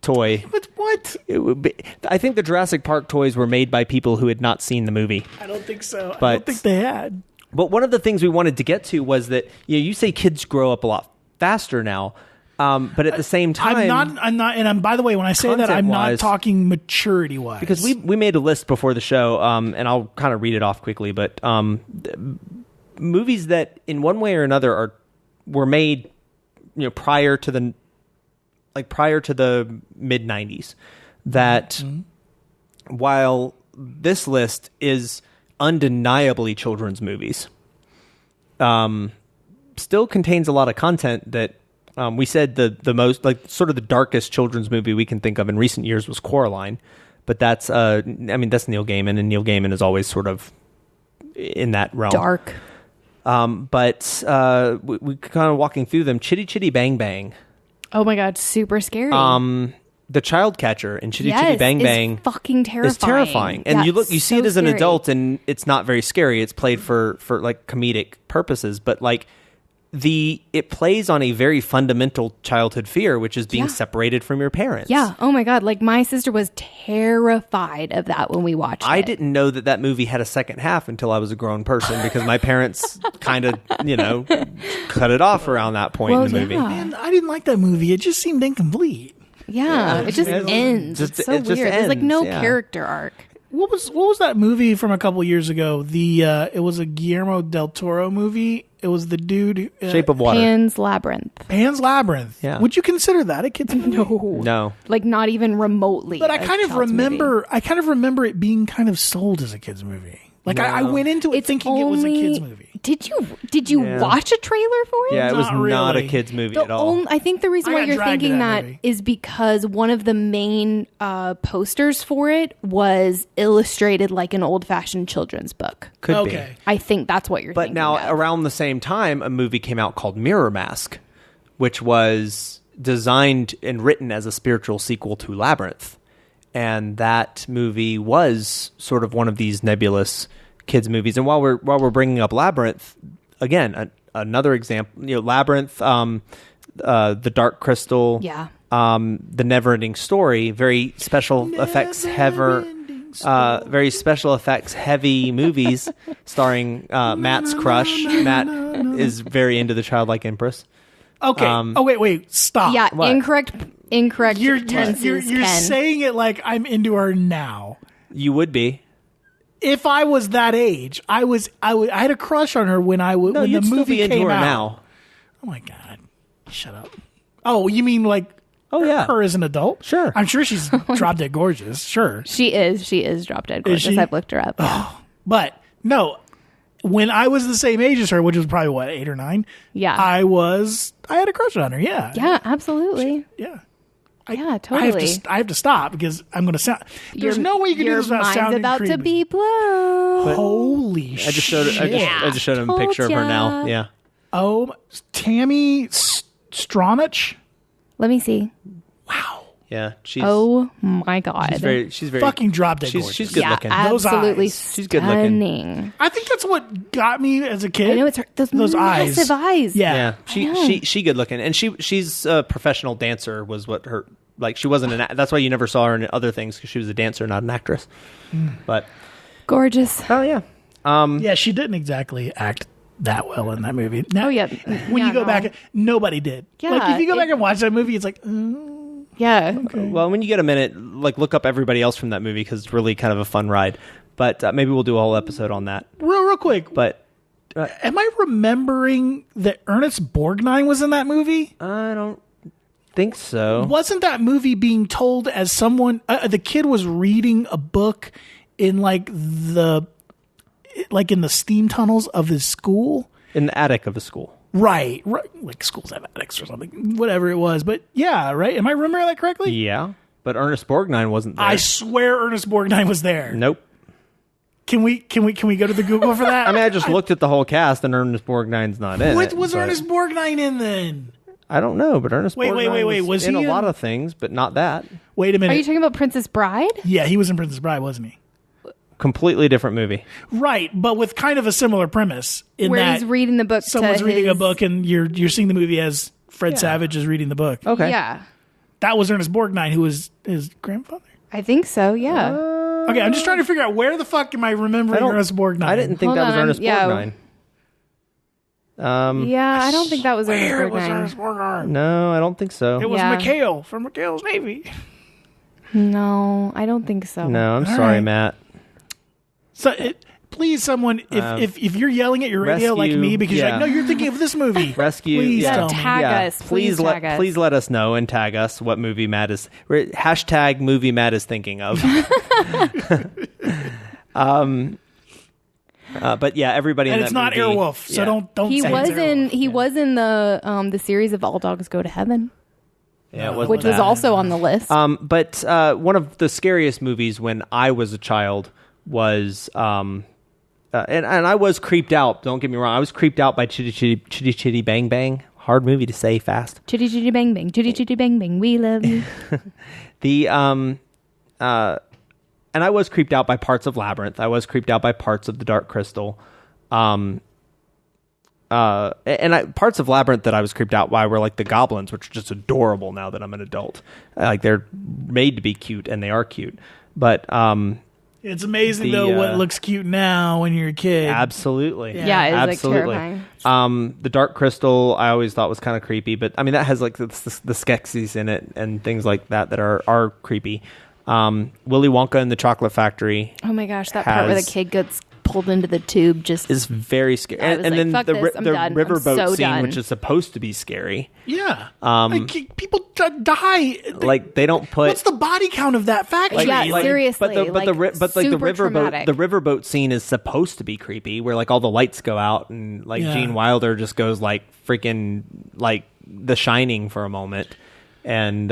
toy. What? It would be, I think the Jurassic Park toys were made by people who had not seen the movie. I don't think so. But, I don't think they had. But one of the things we wanted to get to was that you say kids grow up a lot faster now, But at the same time, I'm not, and by the way, when I say that, I'm not talking maturity wise, because we made a list before the show, and I'll kind of read it off quickly. But movies that, in one way or another, were made, prior to the mid '90s. That while this list is undeniably children's movies, still contains a lot of content that. We said the most, sort of the darkest children's movie we can think of in recent years was Coraline, but that's that's Neil Gaiman, and Neil Gaiman is always sort of in that realm. Dark. But we kind of walking through them. Chitty Chitty Bang Bang. Oh my God, super scary. The child catcher in Chitty Chitty Bang Bang fucking terrifying. It's terrifying, and you see it as an adult, and it's not very scary. It's played for like comedic purposes, but like. It plays on a very fundamental childhood fear, which is being separated from your parents. Yeah. Oh my God. Like my sister was terrified of that when we watched it. I didn't know that movie had a second half until I was a grown person because my parents kind of, cut it off around that point in the movie. Man, I didn't like that movie. It just seemed incomplete. Yeah. It just ends. It's so weird. There's like no character arc. What was that movie from a couple years ago? It was a Guillermo del Toro movie. It was the dude Shape of Water. Pan's Labyrinth. Yeah. Would you consider that a kid's movie? No. Like not even remotely. But I kind of remember it being kind of sold as a kid's movie. Like I went into it thinking it was a kid's movie. Did you watch a trailer for it? Yeah, it was not a kid's movie at all. I think the reason why you're thinking that is because one of the main posters for it was illustrated like an old-fashioned children's book. Could be. I think that's what you're thinking. But now, around the same time, a movie came out called Mirror Mask, which was designed and written as a spiritual sequel to Labyrinth. And that movie was sort of one of these nebulous kids movies. And while we're bringing up Labyrinth, again, another example, Labyrinth, The Dark Crystal, The Never-Ending Story, very special effects heavy movies starring Matt's crush. Matt is very into The Childlike Empress. Okay. Wait. Stop. Yeah. What? Incorrect. You're saying it like I'm into her now. You would be. If I was that age, I had a crush on her when when the movie came into her out. Now. Oh my God! Shut up. Oh, you mean like? Oh yeah, her as an adult? Sure. I'm sure she's drop dead gorgeous. Sure. She is drop dead gorgeous. I've looked her up. Oh, but no, when I was the same age as her, which was probably 8 or 9. Yeah. I had a crush on her. Yeah. Yeah, absolutely. Yeah, totally. I have to stop because I'm going to sound. There's no way you can do this without sounding about creepy. To be blown. Holy shit! I just showed him a picture of her now. Yeah. Oh, Tammy Stronach. Let me see. Wow. Yeah. Oh my God. She's very fucking drop dead gorgeous. She's good looking. Absolutely. She's good looking. I think that's what got me as a kid. I know it's those massive eyes. Yeah. She good looking, and she's a professional dancer. Was what her. Like, she wasn't that's why you never saw her in other things, because she was a dancer, not an actress. But gorgeous. Oh yeah. Yeah, she didn't exactly act that well in that movie. Now, when you go back, nobody did. Yeah, like if you go back and watch that movie, it's like, yeah. Okay. Well, when you get a minute, like look up everybody else from that movie, because it's really kind of a fun ride. But maybe we'll do a whole episode on that. Real quick. But am I remembering that Ernest Borgnine was in that movie? I don't think so. Wasn't that movie being told as someone? The kid was reading a book in in the steam tunnels of his school, in the attic of a school. Right. Like schools have attics or something, whatever it was. But yeah, right. Am I remembering that correctly? Yeah, but Ernest Borgnine wasn't there. I swear Ernest Borgnine was there. Nope. Can we go to the Google for that? I mean, I just looked at the whole cast, and Ernest Borgnine's not in it. What was Ernest Borgnine in then? I don't know, but Ernest Borgnine was in he a lot of things, but not that. Wait a minute. Are you talking about Princess Bride? Yeah, he was in Princess Bride, wasn't he? Completely different movie. Right, but with kind of a similar premise. Where he's reading the book. Someone's reading a book, and you're seeing the movie as Fred Savage is reading the book. Okay. Yeah. That was Ernest Borgnine, who was his grandfather? I think so, yeah. Okay, I'm just trying to figure out where the fuck am I remembering Ernest Borgnine? I didn't think that was Ernest Borgnine. Yeah, I don't think that was Ernest Where was Borgnine. Ernest Borgnine? No, I don't think so. It was Yeah. McHale from McHale's Navy. No, I don't think so. No, I'm All sorry, right. Matt. So, please, someone, if you're yelling at your radio like Rescue, me because you're yeah. like, no, you're thinking of this movie. Rescue, Please yeah. tell me. Tag us. Please tag us. Please let us know and tag us what movie Matt is. Hashtag movie Matt is thinking of. But yeah, everybody. And in it's that not movie, Airwolf, so yeah. don't. He say was it's in. Airwolf. He was in the series of All Dogs Go to Heaven, Yeah, it wasn't which was that. also on the list. But one of the scariest movies when I was a child was, and I was creeped out. Don't get me wrong, I was creeped out by Chitty Chitty Chitty Chitty Bang Bang. Hard movie to say fast. Chitty chitty bang bang, chitty chitty bang bang. We love you. And I was creeped out by parts of Labyrinth. I was creeped out by parts of The Dark Crystal. Parts of Labyrinth that I was creeped out by were like the goblins, which are just adorable now that I'm an adult. Like they're made to be cute, and they are cute. But It's amazing, The, though, what looks cute now when you're a kid. absolutely, Yeah, it's like absolutely. terrifying. The Dark Crystal I always thought was kind of creepy, but I mean that has like the Skeksis in it and things like that are creepy. Willy Wonka and the Chocolate Factory Oh my gosh, that part where the has- kid gets pulled into the tube just is very scary. I was And like, then "Fuck the this, I'm done. I'm riverboat so scene, done." which is supposed to be scary. Yeah. People die. Like they don't put What's the body count of that factory? Yeah, seriously, But the like, super traumatic. the riverboat scene is supposed to be creepy, where like all the lights go out and like Yeah. Gene Wilder just goes like freaking like The Shining for a moment. And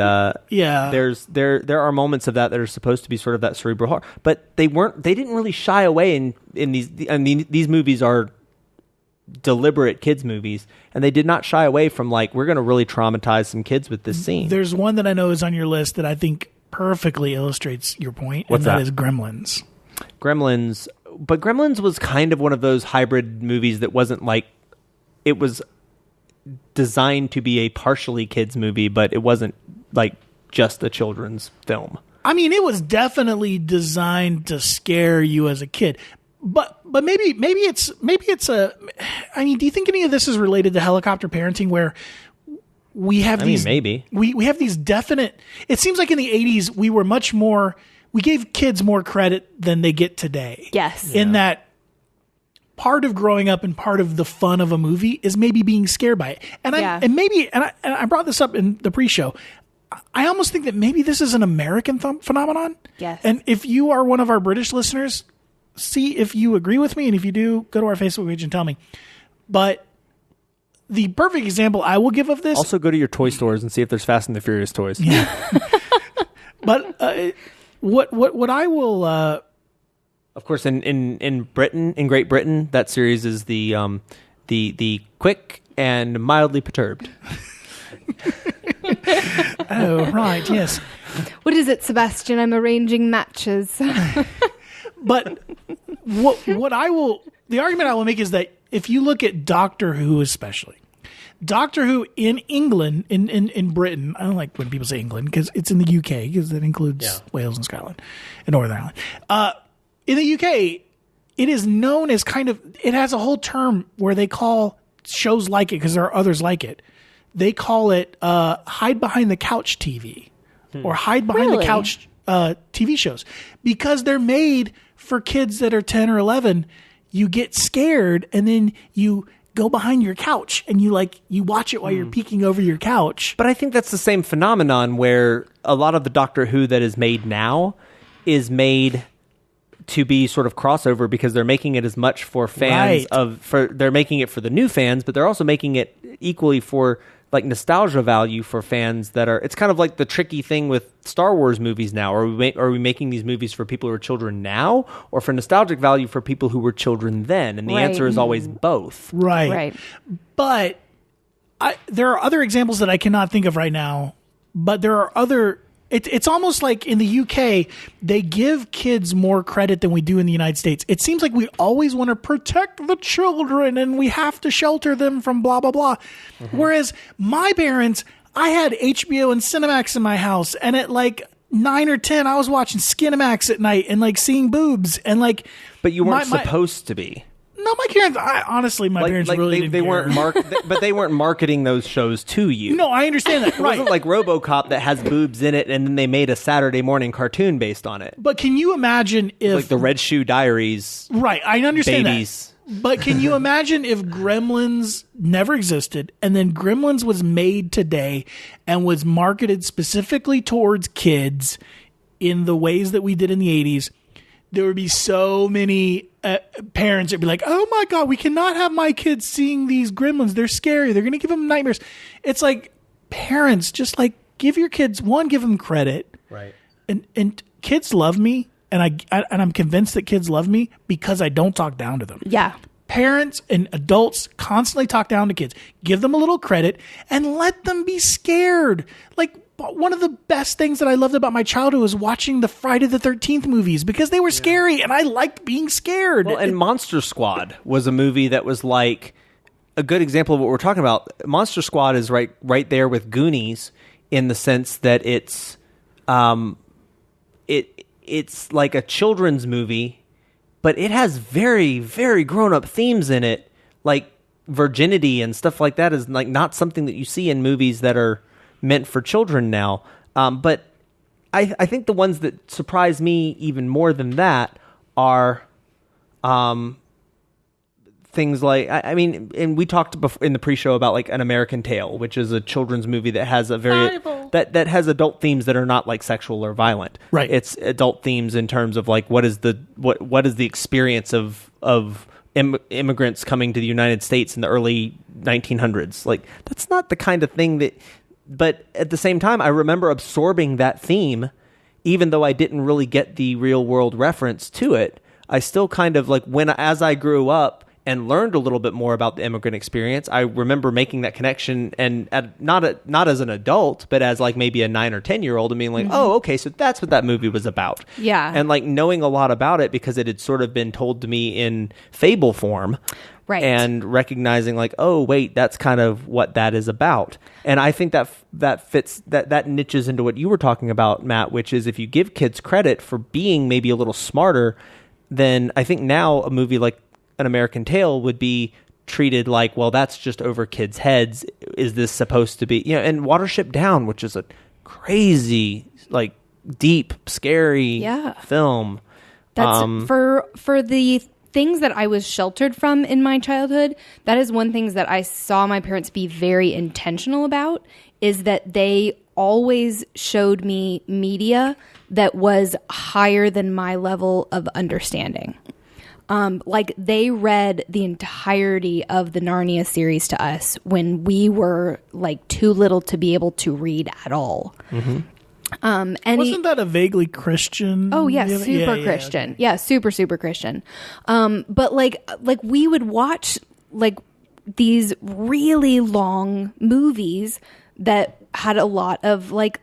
Yeah. there are moments of that are supposed to be sort of that cerebral horror, but they didn't really shy away in these. I mean, these movies are deliberate kids movies, and they did not shy away from like, we're going to really traumatize some kids with this scene. There's one that I know is on your list that I think perfectly illustrates your point, What's and that? is Gremlins. Gremlins, but Gremlins was kind of one of those hybrid movies that wasn't like, it was designed to be a partially kids movie, but it wasn't like just a children's film. I mean, it was definitely designed to scare you as a kid. But maybe it's a. I mean, do you think any of this is related to helicopter parenting, where we have these? Maybe we have these definite. It seems like in the 80s we were much more. We gave kids more credit than they get today. Yes. In that part of growing up and part of the fun of a movie is maybe being scared by it. And I brought this up in the pre-show. I almost think that maybe this is an American phenomenon. Yes. And if you are one of our British listeners, see if you agree with me. And if you do, go to our Facebook page and tell me. But the perfect example I will give of this. also go to your toy stores and see if there's Fast and the Furious toys. But what I will. Of course, in Great Britain, that series is the quick and mildly perturbed. Oh, right. Yes. What is it, Sebastian? I'm arranging matches. But the argument I will make is that if you look at Doctor Who, especially Doctor Who in England, in Britain, I don't like when people say England because it's in the UK, because that includes Wales and Scotland and Northern Ireland. In the UK, it is known as it has a whole term where they call shows like it, because there are others like it. They call it hide behind the couch TV or hide behind the couch TV shows, because they're made for kids that are 10 or 11. You get scared and then you go behind your couch and you watch it while you're peeking over your couch. But I think that's the same phenomenon where a lot of the Doctor Who that is made now is made to be sort of crossover, because they're making it as much for fans they're making it for the new fans, but they're also making it equally for like nostalgia value for fans that are. It's kind of like the tricky thing with Star Wars movies now. Are we making these movies for people who are children now, or for nostalgic value for people who were children then? And the answer is always both. Right. But there are other examples that I cannot think of right now. But there are other. It's almost like in the UK, they give kids more credit than we do in the United States. It seems like we always want to protect the children and we have to shelter them from blah, blah, blah. Mm-hmm. Whereas my parents, I had HBO and Cinemax in my house, and at like 9 or 10, I was watching Skinemax at night and like seeing boobs and like. But you weren't supposed to be. No, my parents. Honestly, my parents really didn't they care. but they weren't marketing those shows to you. No, I understand that. It wasn't like RoboCop that has boobs in it, and then they made a Saturday morning cartoon based on it. But can you imagine if like the Red Shoe Diaries? Right, I understand babies. that. But can you imagine if Gremlins never existed, and then Gremlins was made today and was marketed specifically towards kids in the ways that we did in the 80s? There would be so many parents that would be like, oh my God, we cannot have my kids seeing these Gremlins. They're scary. They're going to give them nightmares. It's like, parents, just like give your kids, give them credit. Right. And kids love me. And I'm convinced that kids love me because I don't talk down to them. Yeah. Parents and adults constantly talk down to kids. Give them a little credit and let them be scared. Like, one of the best things that I loved about my childhood was watching the Friday the 13th movies because they were scary and I liked being scared. Well, and Monster Squad was a movie that was like a good example of what we're talking about. Monster Squad is right there with Goonies in the sense that it's like a children's movie, but it has very, very grown-up themes in it, like virginity and stuff like that is like not something that you see in movies that are meant for children now. But I think the ones that surprise me even more than that are things like, I mean, and we talked before in the pre-show about like An American Tail, which is a children's movie that has a very that has adult themes that are not like sexual or violent. Right. It's adult themes in terms of like what is the experience of immigrants coming to the United States in the early 1900s. Like that's not the kind of thing that. But at the same time, I remember absorbing that theme, even though I didn't really get the real world reference to it. I still kind of like as I grew up and learned a little bit more about the immigrant experience, I remember making that connection and not as an adult, but as like maybe a 9 or 10-year-old and being like, oh, okay, so that's what that movie was about. Yeah. And like knowing a lot about it because it had sort of been told to me in fable form. Right. And recognizing like, oh, wait, that's kind of what that is about. And I think that fits, that niches into what you were talking about, Matt, which is if you give kids credit for being maybe a little smarter, then I think now a movie like An American Tail would be treated like, well, that's just over kids' heads. Is this supposed to be, and Watership Down, which is a crazy, like deep, scary film. That's for the things that I was sheltered from in my childhood. That is one thing that I saw my parents be very intentional about, is that they always showed me media that was higher than my level of understanding. Like they read the entirety of the Narnia series to us when we were like too little to be able to read at all. Mm-hmm. And wasn't that a vaguely Christian? Oh yeah, super Christian. Okay. Yeah, super Christian. But like we would watch like these really long movies that had a lot of like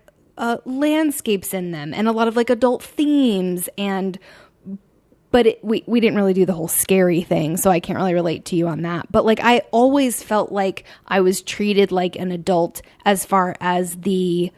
landscapes in them and a lot of like adult themes but we didn't really do the whole scary thing, so I can't really relate to you on that. But like I always felt like I was treated like an adult as far as the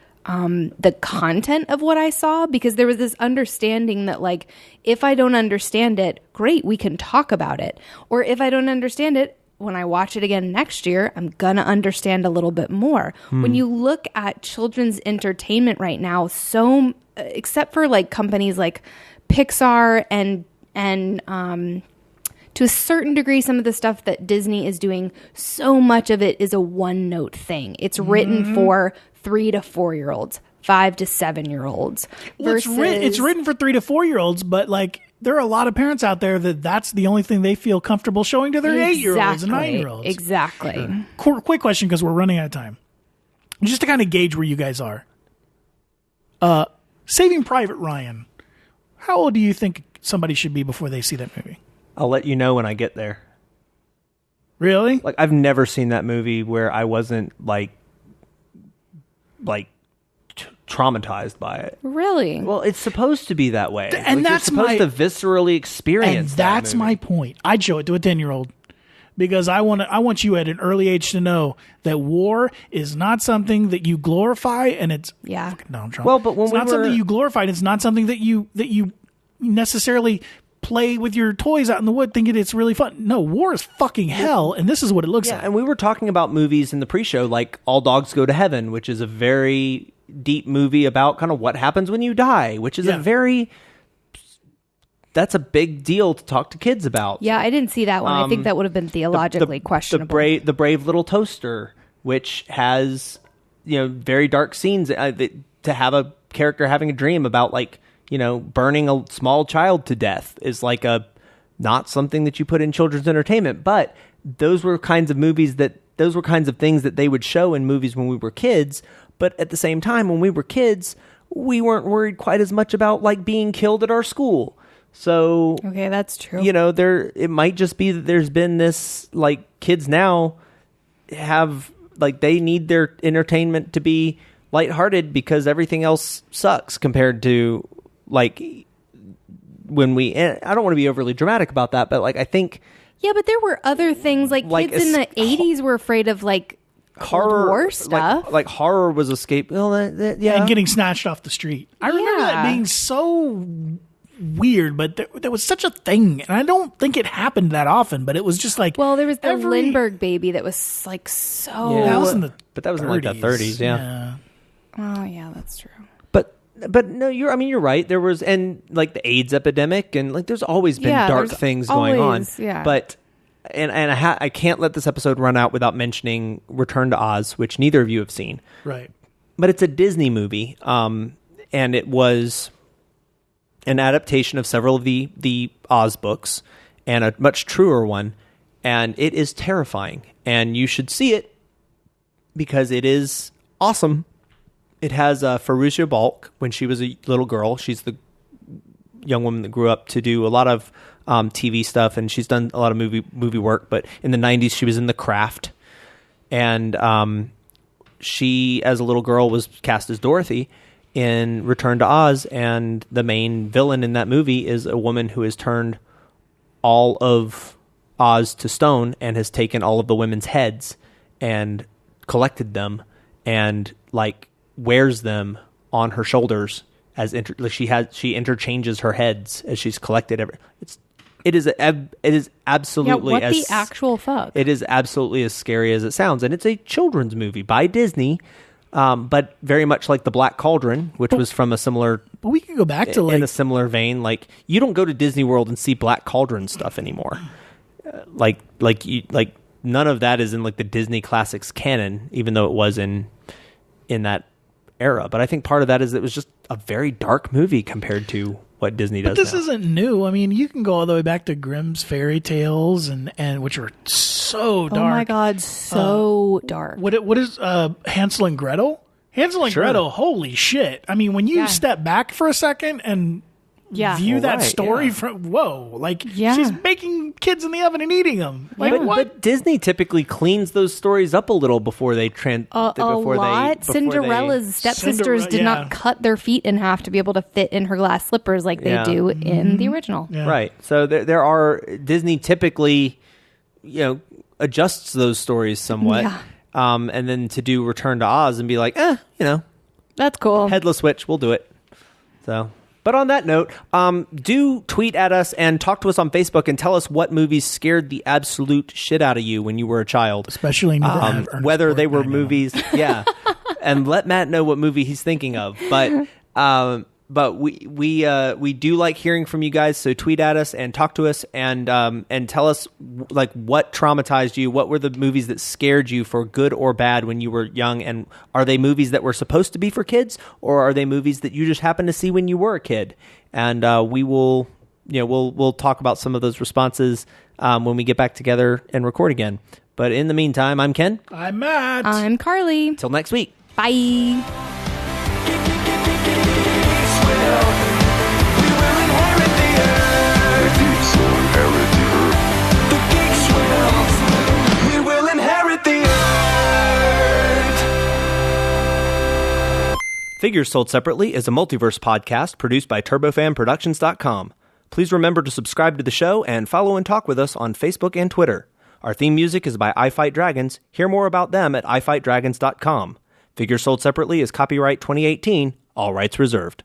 content of what I saw, because there was this understanding that like, if I don't understand it, great, we can talk about it. Or if I don't understand it, when I watch it again next year, I'm gonna understand a little bit more. When you look at children's entertainment right now, so except for like companies like Pixar and to a certain degree, some of the stuff that Disney is doing, so much of it is a one-note thing. It's written for 3 to 4-year-olds, 5 to 7-year-olds. Well, it's written for 3 to 4-year-olds, but like there are a lot of parents out there that's the only thing they feel comfortable showing to their 8-year-olds and 9-year-olds. Exactly. Quick question, because we're running out of time. Just to kind of gauge where you guys are. Saving Private Ryan. How old do you think somebody should be before they see that movie? I'll let you know when I get there. Really? Like I've never seen that movie where I wasn't like traumatized by it. Really? Well, it's supposed to be that way. And like, that's you're supposed to viscerally experience. And that's that movie. my point. I'd show it to a 10-year-old because I want you at an early age to know that war is not something that you glorify, and it's Donald Trump. Well, but when it's not something you glorify. It's not something that you necessarily play with your toys out in the wood thinking it's really fun. No, war is fucking hell, and this is what it looks like. And we were talking about movies in the pre-show, like All Dogs Go to Heaven, which is a very deep movie about kind of what happens when you die, which is that's a big deal to talk to kids about. Yeah, I didn't see that one. I think that would have been theologically questionable. The Brave Little Toaster, which has, very dark scenes, to have a character having a dream about, like, burning a small child to death is like not something that you put in children's entertainment. But those were kinds of things that they would show in movies when we were kids. But at the same time, when we were kids, we weren't worried quite as much about, like, being killed at our school. So, okay, that's true. It might just be that there's been this, like, kids now have, like, they need their entertainment to be lighthearted because everything else sucks compared to, like, when I don't want to be overly dramatic about that, but, like, I think. Yeah, but there were other things, like kids in the 80s were afraid of, like, horror war stuff. Like horror was escape. Well, and getting snatched off the street. I remember that being so weird, but there was such a thing, and I don't think it happened that often, but it was just like, well, there was the Lindbergh baby that was like so that was in the but that was 30s. In like the 30s. Yeah. Oh yeah, that's true. But no, you're right. There was, and like the AIDS epidemic, and like there's always been dark things going on. Yeah. But and I can't let this episode run out without mentioning Return to Oz, which neither of you have seen. Right. But it's a Disney movie, and it was an adaptation of several of the Oz books, and a much truer one, and it is terrifying. And you should see it because it is awesome. It has Fairuza Balk when she was a little girl. She's the young woman that grew up to do a lot of TV stuff, and she's done a lot of movie work. But in the 90s, she was in The Craft, and she, as a little girl, was cast as Dorothy in Return to Oz, and the main villain in that movie is a woman who has turned all of Oz to stone and has taken all of the women's heads and collected them and, like, wears them on her shoulders as she interchanges her heads as she's collected it is absolutely what the actual fuck. It is absolutely as scary as it sounds, and it's a children's movie by Disney, but very much like The Black Cauldron, which was from a similar. But we can go back to in a similar vein. Like, you don't go to Disney World and see Black Cauldron stuff anymore. Like none of that is in, like, the Disney Classics canon, even though it was in that era. But I think part of that is it was just a very dark movie compared to what Disney does. But this now. Isn't new. I mean, you can go all the way back to Grimm's fairy tales and which are so dark. Oh my God, so dark. What is Hansel and Gretel? Hansel and Gretel, holy shit. I mean, when you step back for a second and view that story from, she's baking kids in the oven and eating them. Like, but Disney typically cleans those stories up a little before they Cinderella's stepsisters did not cut their feet in half to be able to fit in her glass slippers like they do in the original. Yeah. Right. So there are, Disney typically, adjusts those stories somewhat. Yeah. And then to do Return to Oz and be like, that's cool. Headless switch, we'll do it. So. But on that note, do tweet at us and talk to us on Facebook and tell us what movies scared the absolute shit out of you when you were a child. Especially whether they were movies, and let Matt know what movie he's thinking of. But we do like hearing from you guys, so tweet at us and talk to us and tell us, like, what traumatized you, what were the movies that scared you for good or bad when you were young, and are they movies that were supposed to be for kids, or are they movies that you just happened to see when you were a kid? And we will, we'll talk about some of those responses when we get back together and record again. But in the meantime, I'm Ken. I'm Matt. I'm Carly. Till next week. Bye. Figures Sold Separately is a multiverse podcast produced by TurboFanProductions.com. Please remember to subscribe to the show and follow and talk with us on Facebook and Twitter. Our theme music is by I Fight Dragons. Hear more about them at ifightdragons.com. Figures Sold Separately is copyright 2018, all rights reserved.